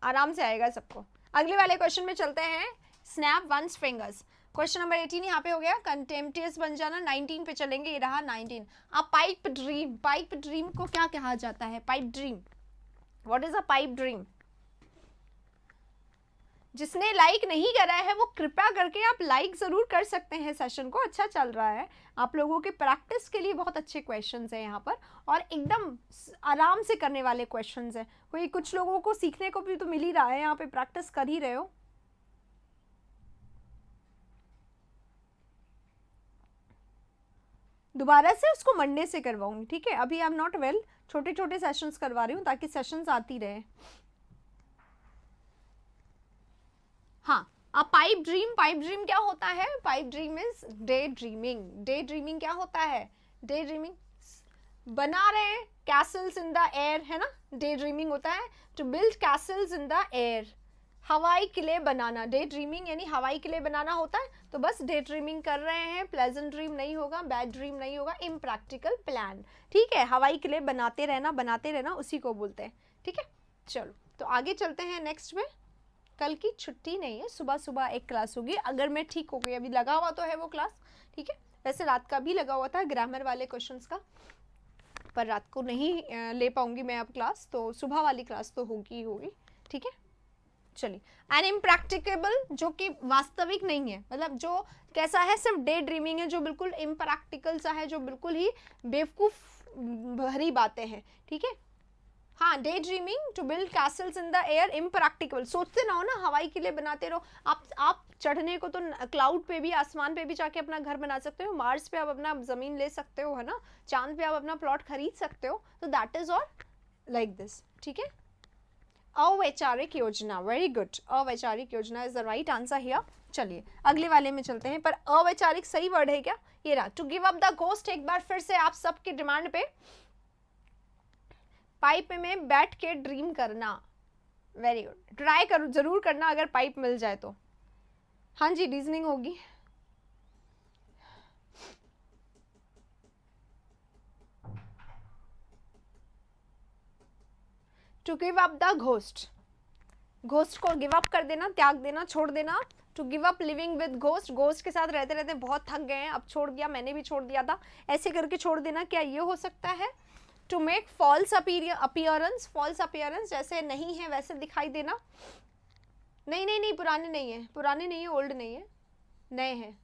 आराम से आएगा सबको। अगले वाले क्वेश्चन में चलते हैं। Snap one's fingers, question number 18 यहाँ पे हो गया, कंटेम्प्टियस बन जाना। 19 पे चलेंगे, ये रहा 19। अ पाइप ड्रीम, पाइप ड्रीम को क्या कहा जाता है? Pipe dream, what is a pipe dream? जिसने लाइक नहीं करा है वो कृपया करके आप लाइक जरूर कर सकते हैं। सेशन को अच्छा चल रहा है, आप लोगों के प्रैक्टिस के लिए बहुत अच्छे क्वेश्चंस हैं यहाँ पर, और एकदम आराम से करने वाले क्वेश्चंस हैं। कोई कुछ लोगों को सीखने को भी तो मिल ही रहा है, यहाँ पे प्रैक्टिस कर ही रहे हो। दोबारा से उसको मंडे से करवाऊंगी, ठीक है। अभी आई एम नॉट वेल, छोटे छोटे सेशंस करवा रही हूँ ताकि सेशंस आती रहे। हाँ, अब पाइप ड्रीम, पाइप ड्रीम क्या होता है? Pipe dream is day dreaming. Day dreaming क्या होता है? डे ड्रीमिंग बना रहे हैं कैसल्स इन द एयर, है ना, डे ड्रीमिंग होता है to build castles in the air, हवाई किले बनाना। डे ड्रीमिंग यानी हवाई किले बनाना होता है, तो बस डे ड्रीमिंग कर रहे हैं। प्लेजेंट ड्रीम नहीं होगा, बैड ड्रीम नहीं होगा, इम्प्रैक्टिकल प्लान, ठीक है। हवाई किले बनाते रहना उसी को बोलते हैं, ठीक है। चलो तो आगे चलते हैं नेक्स्ट में। कल की छुट्टी नहीं है, सुबह सुबह एक क्लास होगी, अगर मैं ठीक हो गई। अभी लगा हुआ तो है वो क्लास, ठीक है। वैसे रात का भी लगा हुआ था ग्रामर वाले क्वेश्चंस का, पर रात को नहीं ले पाऊंगी मैं अब क्लास, तो सुबह वाली क्लास तो होगी ही होगी, ठीक है। चलिए, एन इम्प्रैक्टिकेबल जो कि वास्तविक नहीं है, मतलब जो कैसा है, सिर्फ डे ड्रीमिंग है, जो बिल्कुल इम्प्रैक्टिकल सा है, जो बिल्कुल ही बेवकूफ भरी बातें हैं, ठीक है। हाँ, day dreaming to build castles in the air, impractical, सोचते रहो ना, हवाई किले बनाते रहो। आप चढ़ने को तो क्लाउड पे भी, आसमान पे भी जाके अपना घर बना सकते हो, मार्स पे आप अपना जमीन ले सकते हो, है ना, चांद पे आप अपना प्लॉट खरीद सकते हो, तो that is all like this, ठीक है। अवैचारिक योजना, वेरी गुड, अवैचारिक योजना is the right answer here. चलिए अगले वाले में चलते हैं, पर अवैचारिक सही वर्ड है क्या? ये रहा, to give up the ghost. एक बार फिर से आप सबकी डिमांड पे, पाइप में बैठ के ड्रीम करना, वेरी गुड, ट्राई करो, जरूर करना अगर पाइप मिल जाए तो। हाँ जी, रीजनिंग होगी। To give up the ghost, ghost को गिव अप कर देना, त्याग देना, छोड़ देना। To give up living with ghost, ghost के साथ रहते रहते बहुत थक गए हैं, अब छोड़ दिया, मैंने भी छोड़ दिया था, ऐसे करके छोड़ देना। क्या ये हो सकता है? To make false appearance, false appearance जैसे नहीं है वैसे दिखाई देना। नहीं नहीं नहीं, पुराने नहीं है, पुराने नहीं है, ओल्ड नहीं है, नए हैं।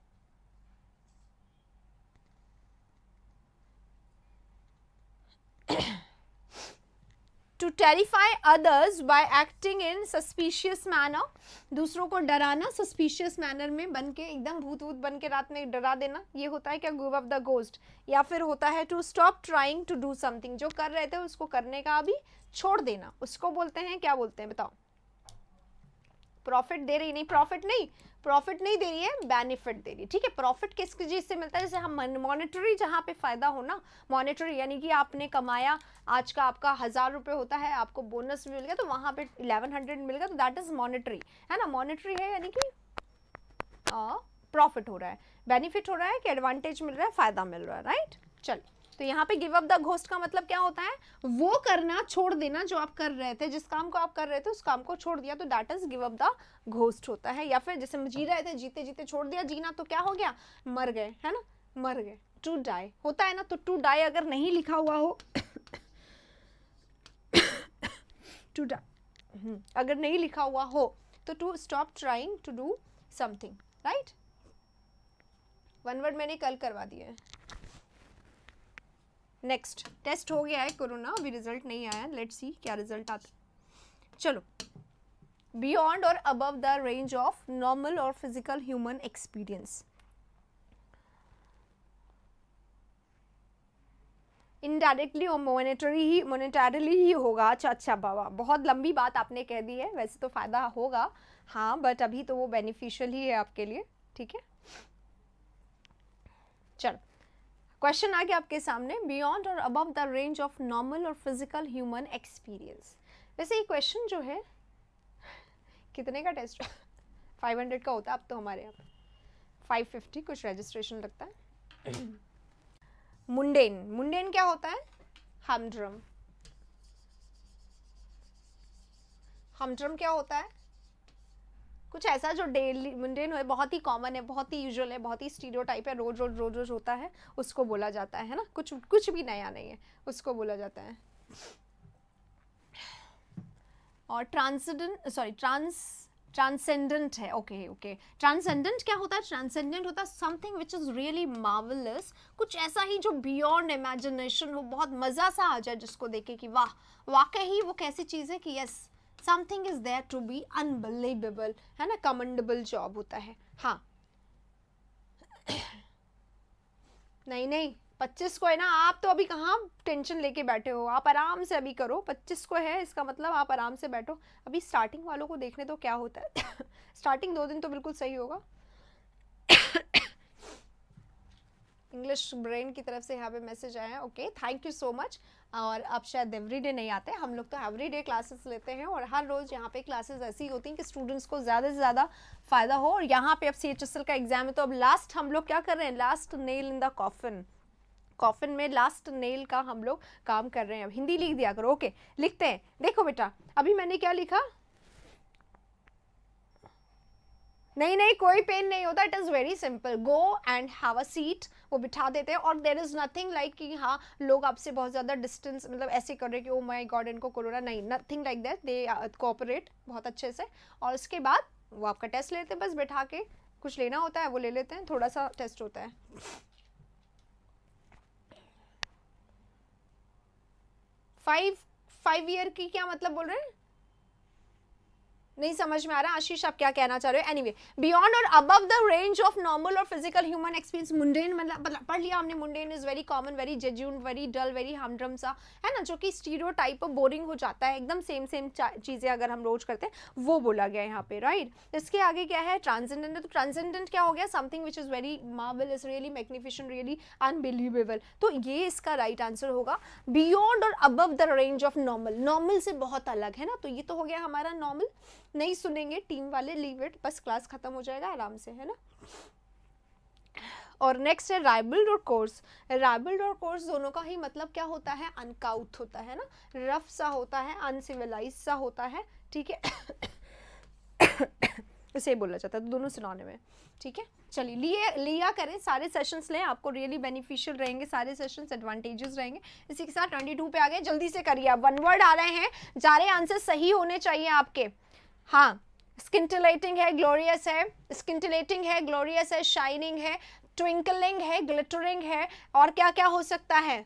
To terrify others by acting in suspicious manner, दूसरों को डराना सस्पिशियस मैनर में बन के, एकदम भूत वूत बन के रात में डरा देना, ये होता है क्या? Give up the ghost. या फिर होता है to stop trying to do something, जो कर रहे थे उसको करने का अभी छोड़ देना, उसको बोलते हैं, क्या बोलते हैं बताओ? प्रॉफिट दे रही, नहीं प्रॉफिट नहीं, प्रॉफिट नहीं दे रही है, बेनिफिट दे रही है, ठीक है। प्रॉफिट किस चीज से मिलता है? जैसे हम मॉनेटरी, जहाँ पे फायदा हो ना, मॉनेटरी यानी कि आपने कमाया, आज का आपका 1000 रुपये होता है, आपको बोनस मिल गया तो वहां पे 1100 मिल गया, तो दैट इज मॉनेटरी, है ना। मॉनेटरी है यानी कि प्रॉफिट हो रहा है, बेनिफिट हो रहा है, कि एडवांटेज मिल रहा है, फायदा मिल रहा है, राइट। चल, तो यहाँ पे गिव अप द घोस्ट का मतलब क्या होता है? वो करना, छोड़ देना जो आप कर रहे थे, जिस काम को आप कर रहे थे उस काम को छोड़ दिया, तो that is give up the ghost होता है। या फिर जैसे हम जी रहे थे, जीते जीते छोड़ दिया जीना, तो क्या हो गया? मर गए, है ना, मर गए। टू डाई होता है ना, तो टू डाई अगर नहीं लिखा हुआ हो टू डाई अगर नहीं लिखा हुआ हो तो to stop trying to do something, right. One word मैंने कल करवा दिया है। नेक्स्ट टेस्ट हो गया है कोरोना, अभी रिजल्ट नहीं आया, लेट्स सी क्या रिजल्ट आता है। चलो, बियॉन्ड और above the range of normal और फिजिकल ह्यूमन एक्सपीरियंस, इनडायरेक्टली और मोनेटरीली ही होगा। अच्छा बाबा, बहुत लंबी बात आपने कह दी है, वैसे तो फायदा होगा हाँ, बट अभी तो वो बेनिफिशियल ही है आपके लिए, ठीक है। चलो, क्वेश्चन आ गया आपके सामने, बियॉन्ड और above the range of normal और फिजिकल ह्यूमन एक्सपीरियंस। वैसे ये क्वेश्चन जो है कितने का टेस्ट 500 का होता है अब तो हमारे यहाँ पे, 550 कुछ रजिस्ट्रेशन लगता है। मुंडेन, मुंडेन क्या होता है? हमड्रम। हमड्रम क्या होता है? कुछ ऐसा जो डेली मुंडेन है, बहुत ही कॉमन है, बहुत ही यूजुअल है, बहुत ही स्टीरियोटाइप है, रोज रोज रोज रोज होता है, उसको बोला जाता है ना, कुछ कुछ भी नया नहीं है, उसको बोला जाता है। और ट्रांसेंडेंट है, ओके ओके। ट्रांसेंडेंट क्या होता है? ट्रांसेंडेंट होता है something which is really marvellous, कुछ ऐसा ही जो बियॉन्ड इमेजिनेशन हो, बहुत मजा सा आ जाए जिसको देखे कि वाह, वाकई ही वो कैसी चीज है कि yes something is there to be unbelievable, है ना, कमेंडेबल जॉब होता है। हाँ नहीं नहीं 25 को है ना, आप तो अभी कहाँ टेंशन लेके बैठे हो, आप आराम से अभी करो। 25 को है, इसका मतलब आप आराम से बैठो, अभी स्टार्टिंग वालों को देखने तो क्या होता है। स्टार्टिंग 2 दिन तो बिल्कुल सही होगा। इंग्लिश ब्रेन की तरफ से यहाँ पे मैसेज आया है, okay thank you so much. और अब शायद एवरीडे नहीं आते, हम लोग तो एवरीडे क्लासेस लेते हैं, और हर रोज़ यहाँ पे क्लासेस ऐसी होती हैं कि स्टूडेंट्स को ज़्यादा से ज़्यादा फ़ायदा हो। और यहाँ पे अब CHSL का एग्जाम है, तो अब लास्ट हम लोग क्या कर रहे हैं, last nail in the coffin, coffin में लास्ट नेल का हम लोग काम कर रहे हैं। अब हिंदी लिख दिया करो, ओके लिखते हैं। देखो बेटा अभी मैंने क्या लिखा, नहीं नहीं कोई पेन नहीं होता, it is very simple, go and have a seat, वो बिठा देते हैं। और देर इज़ नथिंग लाइक कि हाँ लोग आपसे बहुत ज़्यादा डिस्टेंस मतलब ऐसे कर रहे हैं कि ओ माय गॉड इनको कोरोना, नहीं, nothing like that, they cooperate बहुत अच्छे से। और उसके बाद वो आपका टेस्ट लेते हैं, बस बैठा के कुछ लेना होता है वो ले लेते हैं, थोड़ा सा टेस्ट होता है। फाइव ईयर की क्या मतलब बोल रहे हैं, नहीं समझ में आ रहा आशीष आप क्या कहना चाह रहे हो। एनीवे बियॉन्ड और above the range of normal और फिजिकल ह्यूमन एक्सपीरियंस, मुंडेन मतलब पढ़ लिया हमने, mundane is very common, very jejune, very dull, very humdrum सा, है ना, जो कि स्टीरियोटाइप बोरिंग हो जाता है, एकदम सेम चीजें अगर हम रोज करते हैं, वो बोला गया यहाँ पे, राइट। इसके आगे क्या है, ट्रांसेंडेंट। तो ट्रांसेंडेंट क्या हो गया, something which is very marvellous, really magnificent, really unbelievable. तो ये इसका राइट आंसर होगा, बियॉन्ड और above the range of normal, normal से बहुत अलग है ना, तो ये तो हो गया हमारा नॉर्मल। नहीं सुनेंगे टीम वाले, लीव इट, बस क्लास खत्म हो जाएगा आराम से, है ना। और नेक्स्ट है राइबल्ड और कोर्स। राइबल्ड और कोर्स दोनों का ही मतलब क्या होता है, अनकाउथ होता है ना, रफ सा होता है, अनसिविलाइज सा होता है, ठीक है। इसे बोला जाता है, तो दोनों सिनोनिम है, ठीक है। चलिए लिया करें, सारे सेशंस लें, आपको रियली बेनिफिशियल रहेंगे सारे सेशंस, एडवांटेजेस रहेंगे। इसी के साथ 22 पे आ गए, जल्दी से करिए, आप 1 वर्ड आ रहे हैं, जा रहे आंसर सही होने चाहिए आपके। हाँ स्किंटिलेटिंग है, ग्लोरियस है, स्किंटिलेटिंग है, ग्लोरियस है, शाइनिंग है, ट्विंकलिंग है, ग्लिटरिंग है, और क्या क्या हो सकता है।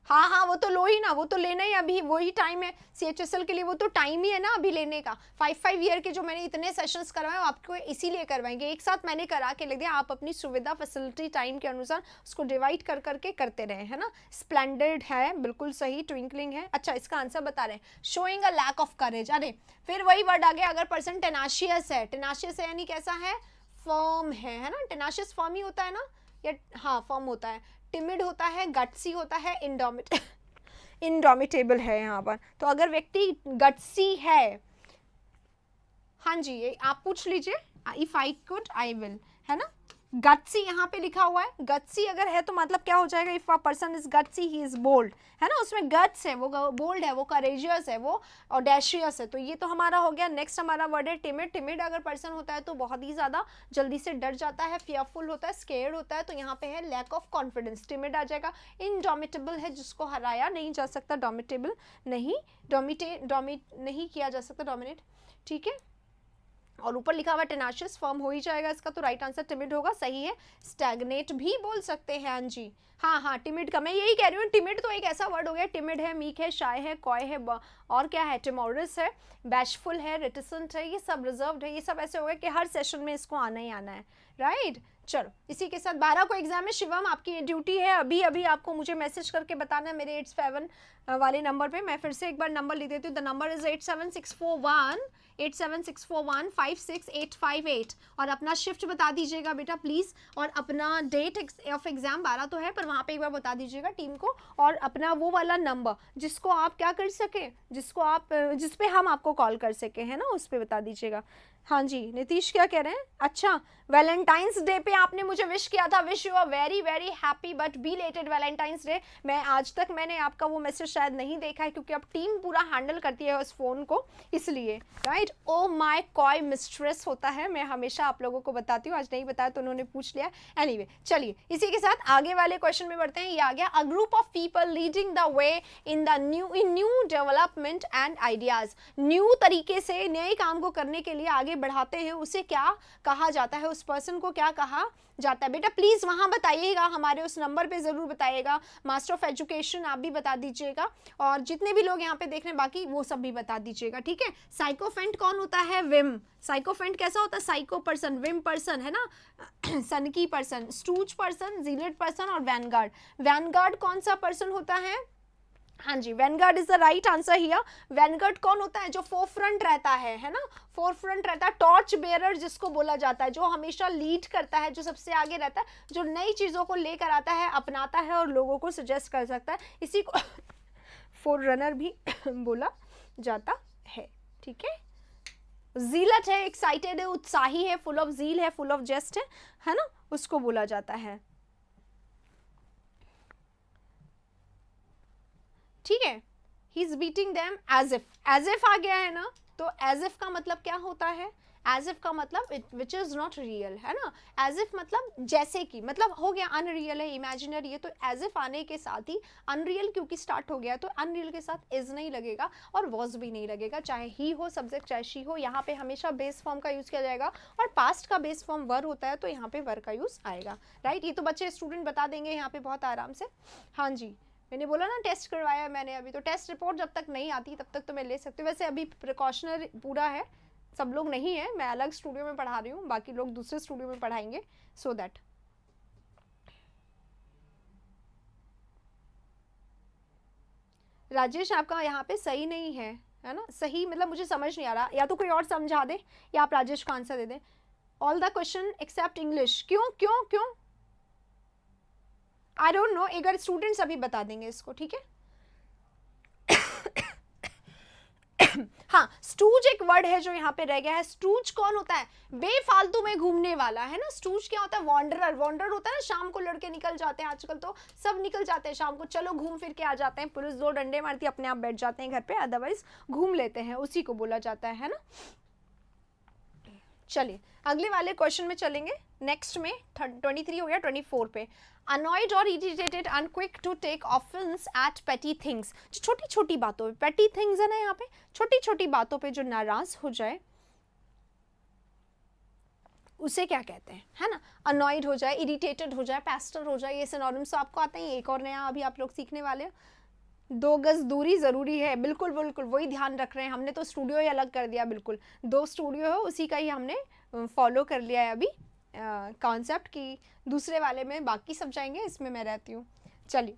हाँ हाँ वो तो लो ही ना, वो तो लेना ही, अभी वही टाइम है CHSL के लिए, वो तो टाइम ही है ना अभी लेने का। 5 ईयर के जो मैंने इतने सेशंस करवाए आपको इसीलिए करवाएंगे, एक साथ मैंने करा के लिख दिया, आप अपनी सुविधा फैसिलिटी टाइम के अनुसार उसको डिवाइड कर करके करते रहे, है ना। स्प्लेंडेड है, बिल्कुल सही, ट्विंकलिंग है, अच्छा इसका आंसर बता रहे हैं, showing a lack of courage. अरे फिर वही वर्ड आ गया, अगर पर्सन टेनाशियस है, टेनाशियस है यानी कैसा है, फर्म है ना, टेनाशियस फर्म ही होता है ना, या हाँ फर्म होता है। टिमिड होता है, गट्सी होता है, इंडोमिटेबल है यहाँ पर। तो अगर व्यक्ति गट्सी है, हाँ जी ये आप पूछ लीजिए, if I could I will, है ना, गट्सी यहाँ पे लिखा हुआ है, गट्सी अगर है तो मतलब क्या हो जाएगा, if a person is gutsy he is bold, है ना, उसमें गट्स है, वो बोल्ड है, वो करेजियस है, वो ऑडेशियस है, तो ये तो हमारा हो गया। नेक्स्ट हमारा वर्ड है टिमिड। टिमिड अगर पर्सन होता है तो बहुत ही ज़्यादा जल्दी से डर जाता है, फियरफुल होता है, स्केर्ड होता है, तो यहाँ पे है लैक ऑफ कॉन्फिडेंस, टिमिड आ जाएगा। इनडोमिटेबल है, जिसको हराया नहीं जा सकता, डोमिटेबल नहीं, नहीं किया जा सकता, डोमिनेट, ठीक है। और ऊपर लिखा हुआ टेनाशियस, फर्म हो ही जाएगा इसका, तो राइट आंसर टिमिड होगा, सही है। स्टैग्नेट भी बोल सकते हैं, हाँ जी, हाँ टिमिड का मैं यही कह रही हूँ, टिमिड तो एक ऐसा वर्ड हो गया, टिमिड है, मीक है, शाय है, कॉय है, और क्या है, टिमोरस है, बैशफुल है, रिटिसेंट है, ये सब रिजर्व्ड है, ये सब ऐसे हो गए कि हर सेशन में इसको आना ही आना है, राइट। चलो इसी के साथ 12 को एग्जाम है, शिवम आपकी ड्यूटी है अभी अभी आपको मुझे मैसेज करके बताना है मेरे 87 वाले नंबर पे। मैं फिर से एक बार नंबर लिख देती हूँ, द नंबर इज 87641 8764156858 और अपना शिफ्ट बता दीजिएगा बेटा प्लीज़, और अपना डेट ऑफ एग्ज़ाम 12 तो है पर वहाँ पे एक बार बता दीजिएगा टीम को, और अपना वो वाला नंबर जिसको आप क्या कर सकें, जिसको आप जिस पे हम आपको कॉल कर सकें, है ना, उस पर बता दीजिएगा। हाँ जी, नीतीश क्या कह रहे हैं? अच्छा, वैलेंटाइंस डे पे आपने मुझे विश किया था, wish you a very very happy but belated Valentine's day. मैं आज तक मैंने आपका वो मैसेज शायद नहीं देखा है क्योंकि अब टीम पूरा हैंडल करती है उस फ़ोन को, इसलिए right. Oh my coy mistress होता है, मैं हमेशा आप लोगों को बताती हूँ, आज नहीं बताया तो उन्होंने पूछ लिया। एनीवे चलिए इसी के साथ आगे वाले क्वेश्चन में बढ़ते हैं। ये आ गया, a group of people leading the way in new development and ideas. New तरीके से नए काम को करने के लिए आगे बढ़ाते हैं, उसे क्या कहा जाता है, उस पर्सन को क्या कहा जाता है? बेटा प्लीज वहां बताइएगा, हमारे उस नंबर पे जरूर बताइएगा। मास्टर ऑफ एजुकेशन आप भी बता दीजिएगा, और जितने भी लोग यहाँ पे देख रहे हैं बाकी वो सब भी बता दीजिएगा, ठीक है। साइकोफेंट कौन होता है? विम। साइकोफेंट कैसा होता है? साइको पर्सन, विम पर्सन, है ना, सनकी person, stooge person, zealot person और वैनगार्ड। वैनगार्ड कौन सा पर्सन होता है? हाँ जी, vanguard is the right answer here. Vanguard कौन होता है? जो फोरफ्रंट रहता है ना, फोरफ्रंट रहता है, टॉर्च बेयरर जिसको बोला जाता है, जो हमेशा लीड करता है, जो सबसे आगे रहता है, जो नई चीज़ों को लेकर आता है, अपनाता है और लोगों को सजेस्ट कर सकता है, इसी को फोर रनर भी बोला जाता है, ठीक है। जीलट है, एक्साइटेड है, उत्साही है, फुल ऑफ जील है, फुल ऑफ जेस्ट है ना, उसको बोला जाता है, ठीक है। He is beating them as if, as if आ गया है ना, तो एज इफ का मतलब क्या होता है? एज इफ का मतलब विच इज नॉट रियल, है ना। एज इफ मतलब जैसे कि, मतलब हो गया अनरियल है, इमेजिनरी है, तो एज इफ आने के साथ ही अनरियल क्योंकि स्टार्ट हो गया तो अनरियल के साथ इज नहीं लगेगा और वॉज भी नहीं लगेगा, चाहे ही हो सब्जेक्ट चाहे शी हो। यहाँ पे हमेशा बेस फॉर्म का यूज किया जाएगा और पास्ट का बेस फॉर्म वर होता है तो यहाँ पे वर का यूज आएगा, राइट। ये तो बच्चे स्टूडेंट बता देंगे यहाँ पे बहुत आराम से। हाँ जी, मैंने बोला ना टेस्ट करवाया मैंने अभी, तो टेस्ट रिपोर्ट जब तक नहीं आती तब तक तो मैं ले सकती हूँ। वैसे अभी प्रिकॉशनर पूरा है, सब लोग नहीं है, मैं अलग स्टूडियो में पढ़ा रही हूँ, बाकी लोग दूसरे स्टूडियो में पढ़ाएंगे, सो दैट। राजेश आपका यहाँ पे सही नहीं है ना, सही मतलब मुझे समझ नहीं आ रहा, या तो कोई और समझा दे या आप राजेश का आंसर दे दें। All the question except English, क्यों क्यों क्यों? आई डोंट नो, अगर स्टूडेंट्स अभी बता देंगे इसको, ठीक है। हाँ, स्टूज एक वर्ड है जो यहाँ पे रह गया है। स्टूज कौन होता है? बेफालतू में घूमने वाला, है ना। स्टूज क्या होता है? वॉन्डरर। वॉन्डरर होता है ना, शाम को लड़के निकल जाते हैं, आजकल तो सब निकल जाते हैं शाम को, चलो घूम फिर के आ जाते हैं, पुलिस दो डंडे मारती है, अपने आप बैठ जाते हैं घर पे, अदरवाइज घूम लेते हैं, उसी को बोला जाता है ना। चलिए अगले वाले क्वेश्चन में चलेंगे, नेक्स्ट में 23 हो गया, 24 पे। अनॉयड और irritated and quick to take offence at petty things, जो छोटी छोटी बातों पे, पेटी थिंग्स है ना यहाँ पे, छोटी छोटी बातों पे जो नाराज हो जाए उसे क्या कहते हैं, है ना। अनॉयड हो जाए, इरिटेटेड हो जाए, पेस्टर हो जाए, ये सिनोनिम्स तो आपको आते हैं। एक और नया अभी आप लोग सीखने वाले हैं, 2 गज दूरी जरूरी है, बिल्कुल बिल्कुल वही ध्यान रख रहे हैं, हमने तो स्टूडियो ही अलग कर दिया, बिल्कुल 2 स्टूडियो है उसी का ही हमने फॉलो कर लिया है अभी कॉन्सेप्ट की। दूसरे वाले में बाकी सब जाएंगे, इसमें मैं रहती हूँ। चलिए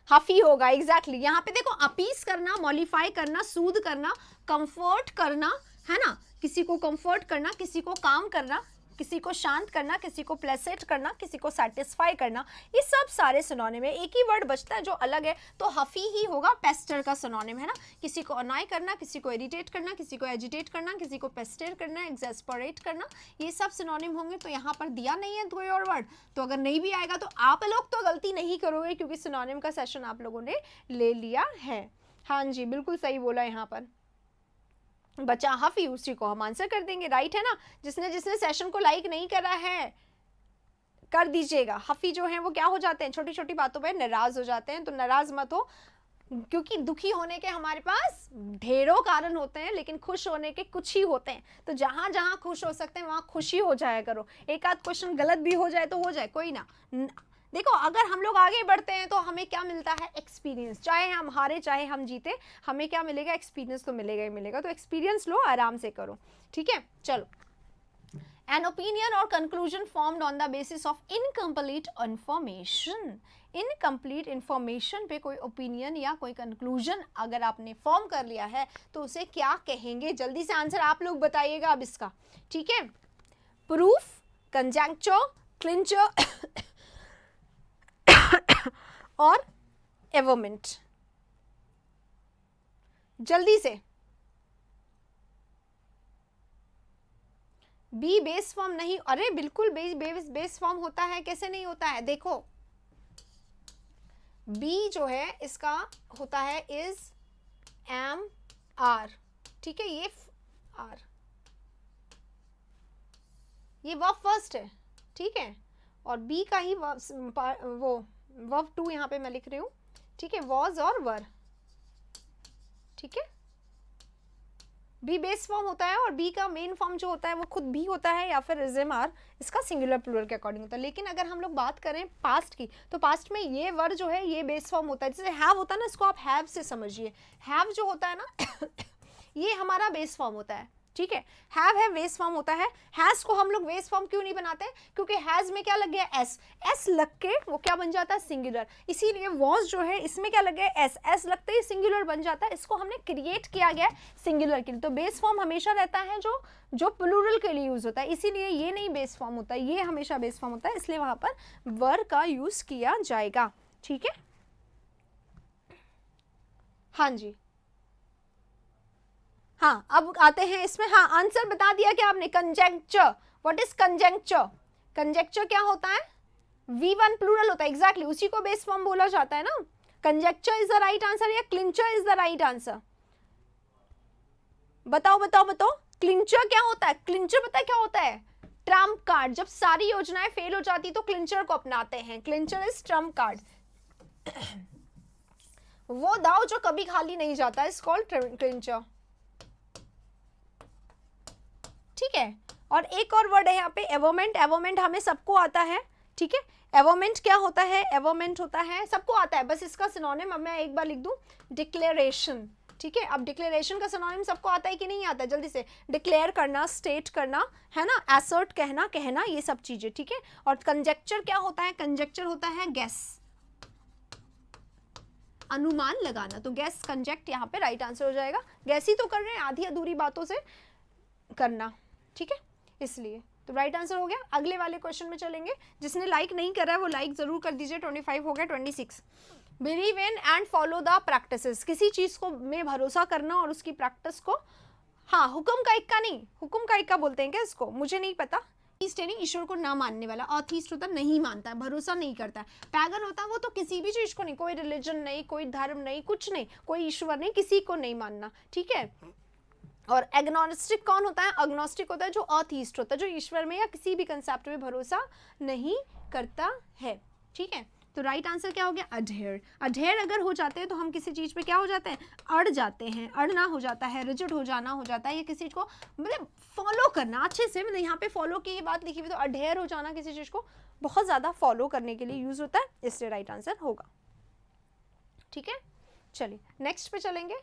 हफी होगा, एग्जैक्टली यहाँ पे देखो, अपीस करना, मॉडिफाई करना, सूद करना, कंफर्ट करना, है ना, किसी को कंफर्ट करना, किसी को काम करना, किसी को शांत करना, किसी को प्लेसेट करना, किसी को सेटिस्फाई करना, ये सब सारे सिनोनिम है। एक ही वर्ड बचता है जो अलग है, तो हफी ही होगा पेस्टर का सिनोनिम, है ना। किसी को अनॉय करना, किसी को इरिटेट करना, किसी को एजिटेट करना, किसी को पेस्टर करना, एक्सैस्परेट करना, ये सब सिनोनिम होंगे। तो यहाँ पर दिया नहीं है कोई और वर्ड, तो अगर नहीं भी आएगा तो आप लोग तो गलती नहीं करोगे क्योंकि सिनोनिम का सेशन आप लोगों ने ले लिया है। हाँ जी, बिल्कुल सही बोला यहाँ पर बच्चा हफी, उसी को हम आंसर कर देंगे, राइट है ना। जिसने जिसने सेशन को लाइक नहीं करा है कर दीजिएगा। हफी जो है वो क्या हो जाते हैं, छोटी छोटी बातों पे नाराज हो जाते हैं, तो नाराज मत हो, क्योंकि दुखी होने के हमारे पास ढेरों कारण होते हैं, लेकिन खुश होने के कुछ ही होते हैं। तो जहां जहां खुश हो सकते हैं वहां खुशी हो जाया करो। एक आध क्वेश्चन गलत भी हो जाए तो हो जाए, कोई ना। देखो अगर हम लोग आगे बढ़ते हैं तो हमें क्या मिलता है? एक्सपीरियंस। चाहे हम हारे चाहे हम जीते, हमें क्या मिलेगा? एक्सपीरियंस तो मिलेगा ही मिलेगा। तो एक्सपीरियंस लो, आराम से करो, ठीक है। चलो, an opinion or conclusion formed on the basis of incomplete information, incomplete information पे कोई ओपिनियन या कोई कंक्लूजन अगर आपने फॉर्म कर लिया है तो उसे क्या कहेंगे? जल्दी से आंसर आप लोग बताइएगा अब इसका, ठीक है? प्रूफ, कंजंक्चर, क्लिंचर और एवोमेंट। जल्दी से। बी बेस फॉर्म नहीं, अरे बिल्कुल बेस फॉर्म होता है, कैसे नहीं होता है? देखो बी जो है इसका होता है इज, एम, आर, ठीक है? ये आर, ये वर्ब फर्स्ट है, ठीक है? और बी का ही वो वर्ब टू यहां पे मैं लिख रही हूं, ठीक है? वॉज और वर, ठीक है? बी बेस फॉर्म होता है और बी का मेन फॉर्म जो होता है वो खुद भी होता है या फिर इज, एम, आर, इसका सिंगुलर प्लूरल के अकॉर्डिंग होता है। लेकिन अगर हम लोग बात करें पास्ट की तो पास्ट में ये वर्ड जो है ये बेस फॉर्म होता है। जैसे हैव होता है ना, इसको आप हैव से समझिए। हैव जो होता है ना ये हमारा बेस फॉर्म होता है, ठीक है? हैव है बेस फॉर्म होता है। हैज को हम लोग बेस फॉर्म क्यों नहीं बनाते? क्योंकि हैज में क्या लग गया? एस, एस लग के वो क्या बन जाता है? सिंगुलर। इसीलिए वॉज जो है इसमें क्या लग गया? एस, एस लगते ही सिंगुलर बन जाता है। इसको हमने क्रिएट किया गया सिंगुलर के लिए। तो बेस फॉर्म हमेशा रहता है जो प्लूरल के लिए यूज होता है, इसीलिए ये नहीं बेस फॉर्म होता है, ये हमेशा बेस फॉर्म होता है, इसलिए वहां पर वर का यूज किया जाएगा, ठीक है? हाँ जी, हाँ अब आते हैं इसमें। हाँ आंसर बता दिया क्या आपने? कंजंक्चर। What is कंजंक्चर? कंजंक्चर क्या होता है? V1 प्लूरल होता है, एग्जैक्टली उसी को बेस फॉर्म बोला जाता है ना। कंजंक्चर इज द राइट आंसर या क्लिंचर इज द राइट आंसर? बताओ बताओ बताओ। क्लिंचर क्या होता है? क्लिंचर पता है क्या होता है? Trump card. जब सारी योजनाएं फेल हो जाती तो क्लिंचर को अपनाते हैं। क्लिंचर इज ट्रम्प कार्ड, वो दाव जो कभी खाली नहीं जाता है, इज कॉल्ड क्लिंचर, ठीक है? और एक और वर्ड है यहाँ पे एवोमेंट। एवोमेंट हमें सबको आता है, ठीक है? एवोमेंट क्या होता है? एवोमेंट होता है, सबको आता है, बस इसका सिनोनिम अब मैं एक बार लिख दूं, डिक्लेरेशन, ठीक है? अब डिक्लेरेशन का सिनोनिम सबको आता है कि नहीं आता? जल्दी से। डिक्लेयर करना, स्टेट करना, है ना? एसर्ट कहना, ये सब चीजें, ठीक है? और कंजेक्चर क्या होता है? कंजेक्चर होता है गैस, अनुमान लगाना। तो गैस कंजेक्ट यहाँ पे राइट आंसर हो जाएगा। गैस ही तो कर रहे हैं, आधी अधूरी बातों से करना, ठीक है? इसलिए तो राइट आंसर हो गया। अगले वाले क्वेश्चन में चलेंगे। जिसने लाइक नहीं करा है वो लाइक जरूर कर दीजिए। 25 हो गया। 26, believe in and follow the practices. किसी चीज को में भरोसा करना और उसकी प्रैक्टिस को, हाँ हुक्म का इक्का नहीं, हुक्म का इक्का बोलते हैं क्या इसको? मुझे नहीं पता। ईश्वर को ना मानने वाला। ऑथीस्ट होता है नहीं मानता है, भरोसा नहीं करता है। पैगन होता है वो तो किसी भी चीज को नहीं, कोई रिलीजन नहीं, कोई धर्म नहीं, कुछ नहीं, कोई ईश्वर नहीं, किसी को नहीं मानना, ठीक है? और एग्नोस्टिक कौन होता है? अग्नोस्टिक होता है जो अथीस्ट होता है, जो ईश्वर में या किसी भी कंसेप्ट में भरोसा नहीं करता है, ठीक है? तो राइट आंसर क्या हो गया? अडहेयर। अडहेयर अगर हो जाते हैं तो हम किसी चीज पे क्या हो जाते हैं? अड़ जाते हैं, अड़ना हो जाता है, रिजिड हो जाना हो जाता है, या किसी चीज को मतलब फॉलो करना अच्छे से। मतलब यहाँ पे फॉलो की ये बात लिखी हुई, तो अडहेयर हो जाना किसी चीज को बहुत ज्यादा फॉलो करने के लिए यूज होता है, इसलिए राइट आंसर होगा, ठीक है? चलिए नेक्स्ट पे चलेंगे।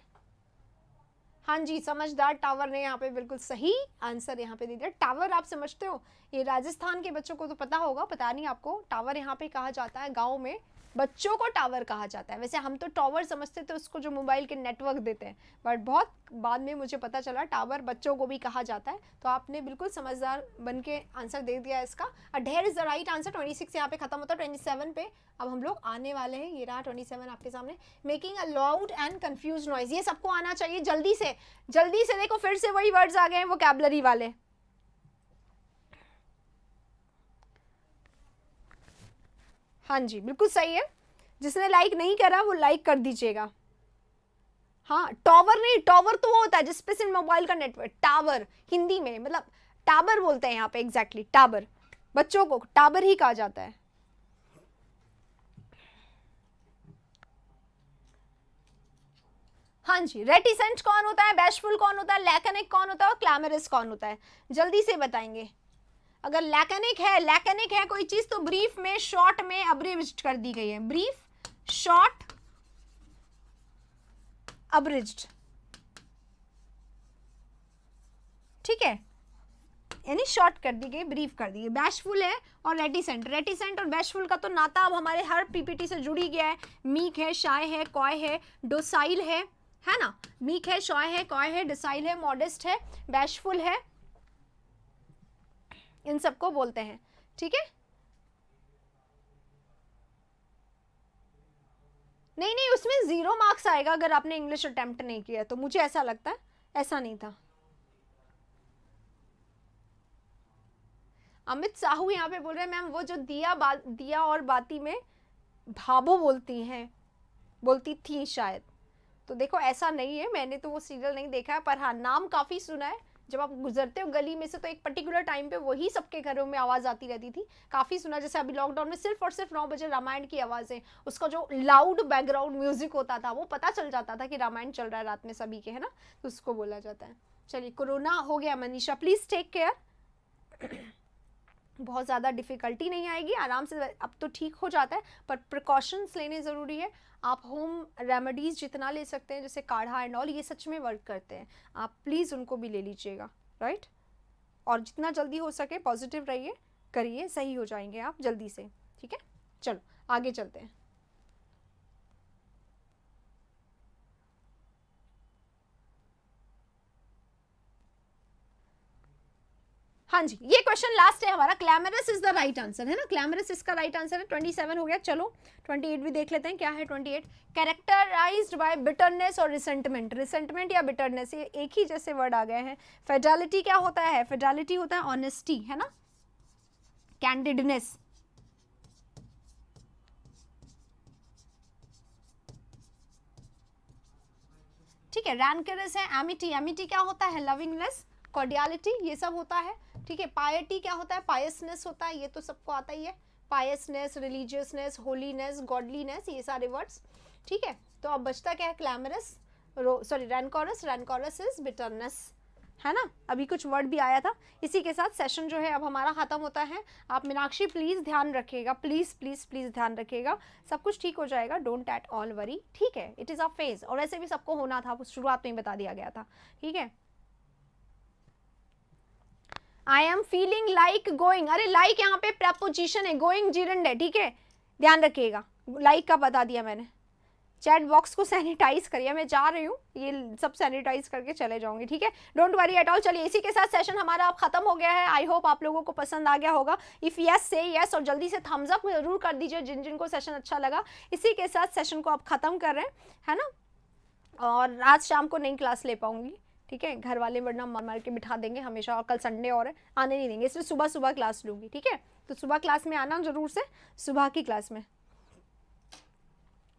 हाँ जी, समझदार टावर ने यहाँ पे बिल्कुल सही आंसर यहाँ पे दे दिया। टावर आप समझते हो, ये राजस्थान के बच्चों को तो पता होगा, पता नहीं आपको। टावर यहाँ पे कहा जाता है, गांव में बच्चों को टावर कहा जाता है। वैसे हम तो टावर समझते थे उसको जो मोबाइल के नेटवर्क देते हैं, बट बहुत बाद में मुझे पता चला टावर बच्चों को भी कहा जाता है। तो आपने बिल्कुल समझदार बन के आंसर दे दिया इसका। Adhere is the right answer. 26 यहाँ पे खत्म होता है। 27 पे अब हम लोग आने वाले हैं। ये रहा 27 आपके सामने। Making a loud and confuse noise, ये सबको आना चाहिए। जल्दी से देखो, फिर से वही वर्ड्स आ गए हैं वोकैबुलरी वाले। हाँ जी बिल्कुल सही है। जिसने लाइक नहीं करा वो लाइक कर दीजिएगा। हाँ टावर नहीं, टावर तो वो होता है जिसपे सिर्फ मोबाइल का नेटवर्क। टावर हिंदी में मतलब टावर बोलते हैं यहाँ पे, एग्जैक्टली टावर। बच्चों को टावर ही कहा जाता है। हाँ जी, रेटिसेंट कौन होता है, बैशफुल कौन होता है, लैकनिक कौन होता है और क्लैमरस कौन होता है? जल्दी से बताएंगे। अगर लैकनिक है कोई चीज तो ब्रीफ में, शॉर्ट में अब्रिविज्ड कर दी गई है। ब्रीफ, शॉर्ट, अब्रिज्ड, ठीक है? यानी शॉर्ट कर दी गई, ब्रीफ कर दी गई। बैशफुल है और रेटिसेंट, रेटिसेंट और बैशफुल का तो नाता अब हमारे हर पीपीटी से जुड़ी गया है। मीक है, शाय है, कॉय है, डोसाइल है ना। मीक है, शॉय है, कॉय है, डिसाइल है, मॉडेस्ट है, बैशफुल है, इन सबको बोलते हैं। ठीक है, नहीं नहीं, उसमें 0 मार्क्स आएगा अगर आपने इंग्लिश अटेम्प्ट नहीं किया तो, मुझे ऐसा लगता है, ऐसा नहीं था। अमित साहू यहाँ पे बोल रहे हैं मैम वो जो दिया और बाती में भाबो बोलती थी शायद, तो देखो ऐसा नहीं है, मैंने तो वो सीरियल नहीं देखा है, पर हाँ नाम काफ़ी सुना है। जब आप गुजरते हो गली में से तो एक पर्टिकुलर टाइम पे वही सबके घरों में आवाज़ आती रहती थी, काफ़ी सुना। जैसे अभी लॉकडाउन में सिर्फ और सिर्फ 9 बजे रामायण की आवाज़ें, उसका जो लाउड बैकग्राउंड म्यूजिक होता था वो पता चल जाता था कि रामायण चल रहा है रात में सभी के, है ना, तो उसको बोला जाता है। चलिए, कोरोना हो गया मनीषा, प्लीज़ टेक केयर। बहुत ज़्यादा डिफ़िकल्टी नहीं आएगी, आराम से अब तो ठीक हो जाता है, पर प्रिकॉशंस लेने ज़रूरी है। आप होम रेमेडीज़ जितना ले सकते हैं, जैसे काढ़ा एंड ऑल, ये सच में वर्क करते हैं, आप प्लीज़ उनको भी ले लीजिएगा, राइट। और जितना जल्दी हो सके पॉजिटिव रहिए, करिए, सही हो जाएंगे आप जल्दी से। ठीक है, चलो आगे चलते हैं। हाँ जी, ये क्वेश्चन लास्ट है हमारा। Clamorous is the right answer, है ना, क्लैमरस इसका राइट आंसर है। 27 हो गया, चलो 28 भी देख लेते हैं क्या है। 28, कैरेक्टराइज्ड बाय बिटरनेस और रिसेंटमेंट, रिसेंटमेंट या बिटरनेस ये एक ही जैसे वर्ड आ गए हैं। फिडेलिटी क्या होता है, फिडेलिटी होता है ऑनेस्टी, है ना, कैंडिडनेस। ठीक है, रैंकरस है एमिटी, एमिटी क्या होता है, लविंगनेस, कॉर्डियलिटी, ये सब होता है। ठीक है, पायटी क्या होता है, पायसनेस होता है, ये तो सबको आता ही है, पायसनेस, रिलीजियसनेस, होलीनेस, गॉडलीनेस, ये सारे वर्ड्स। ठीक है, तो अब बचता क्या है, क्लैमरस, सॉरी रैंकोरस, रैंकोरस इज बिटरनेस, है ना। अभी कुछ वर्ड भी आया था। इसी के साथ सेशन जो है अब हमारा ख़त्म होता है। आप मीनाक्षी प्लीज़ ध्यान रखिएगा, प्लीज़ प्लीज़ प्लीज़ ध्यान रखिएगा, सब कुछ ठीक हो जाएगा, डोंट एट ऑल वरी। ठीक है, इट इज़ अ फेज, और वैसे भी सबको होना था, शुरुआत में ही बता दिया गया था। ठीक है, I am feeling like going, अरे लाइक यहाँ पे प्रपोजिशन है, गोइंग जिरंड है। ठीक है, ध्यान रखिएगा, लाइक का बता दिया मैंने। चैट बॉक्स को सैनिटाइज करिए, मैं जा रही हूँ, ये सब सैनिटाइज करके चले जाऊंगी। ठीक है, डोंट वरी एट ऑल। चलिए, इसी के साथ सेशन हमारा अब खत्म हो गया है। आई होप आप लोगों को पसंद आ गया होगा। इफ यस से यस, और जल्दी से थम्स अप जरूर कर दीजिए जिन जिन को सेशन अच्छा लगा। इसी के साथ सेशन को अब खत्म कर रहे हैं, है ना, और आज शाम को नहीं क्लास ले पाऊंगी। ठीक है, घर वाले वरना मार मार के बिठा देंगे हमेशा, और कल संडे और है, आने नहीं देंगे, इसलिए सुबह सुबह क्लास लूँगी। ठीक है, तो सुबह क्लास में आना जरूर से, सुबह की क्लास में।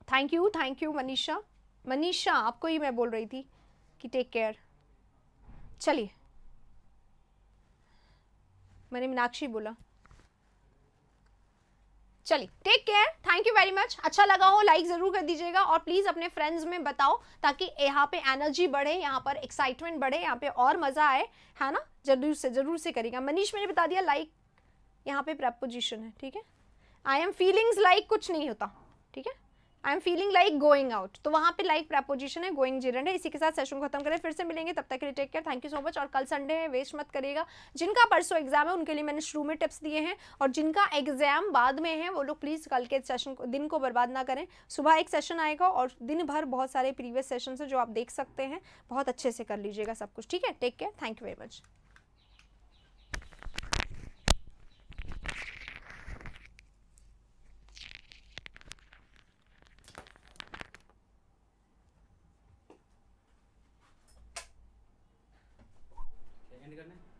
थैंक यू मनीषा, मनीषा आपको ही मैं बोल रही थी कि टेक केयर। चलिए, मैंने मीनाक्षी बोला, चलिए take care, thank you very much. अच्छा लगा हो लाइक जरूर कर दीजिएगा, और प्लीज अपने फ्रेंड्स में बताओ ताकि यहाँ पे एनर्जी बढ़े, यहाँ पर एक्साइटमेंट बढ़े, यहाँ पे और मजा आए, है ना। जरूर से करेगा। मनीष मैंने बता दिया, लाइक यहाँ पे प्रपोजिशन है। ठीक है, आई एम फीलिंग्स लाइक कुछ नहीं होता। ठीक है, I am feeling like going out, तो वहाँ पे लाइक प्रपोजिशन है, गोइंग जिरेंड है। इसी के साथ सेशन को खत्म करें, फिर से मिलेंगे, तब तक के लिए take care, thank you so much. और कल संडे है, वेस्ट मत करिएगा। जिनका परसों एग्जाम है उनके लिए मैंने शुरू में टिप्स दिए हैं, और जिनका एग्जाम बाद में है वो लोग प्लीज़ कल के सेशन को, दिन को बर्बाद ना करें। सुबह एक सेशन आएगा और दिन भर बहुत सारे प्रीवियस सेशन है जो आप देख सकते हैं, बहुत अच्छे से कर लीजिएगा सब कुछ। ठीक है, take care, thank you very much. End करना है।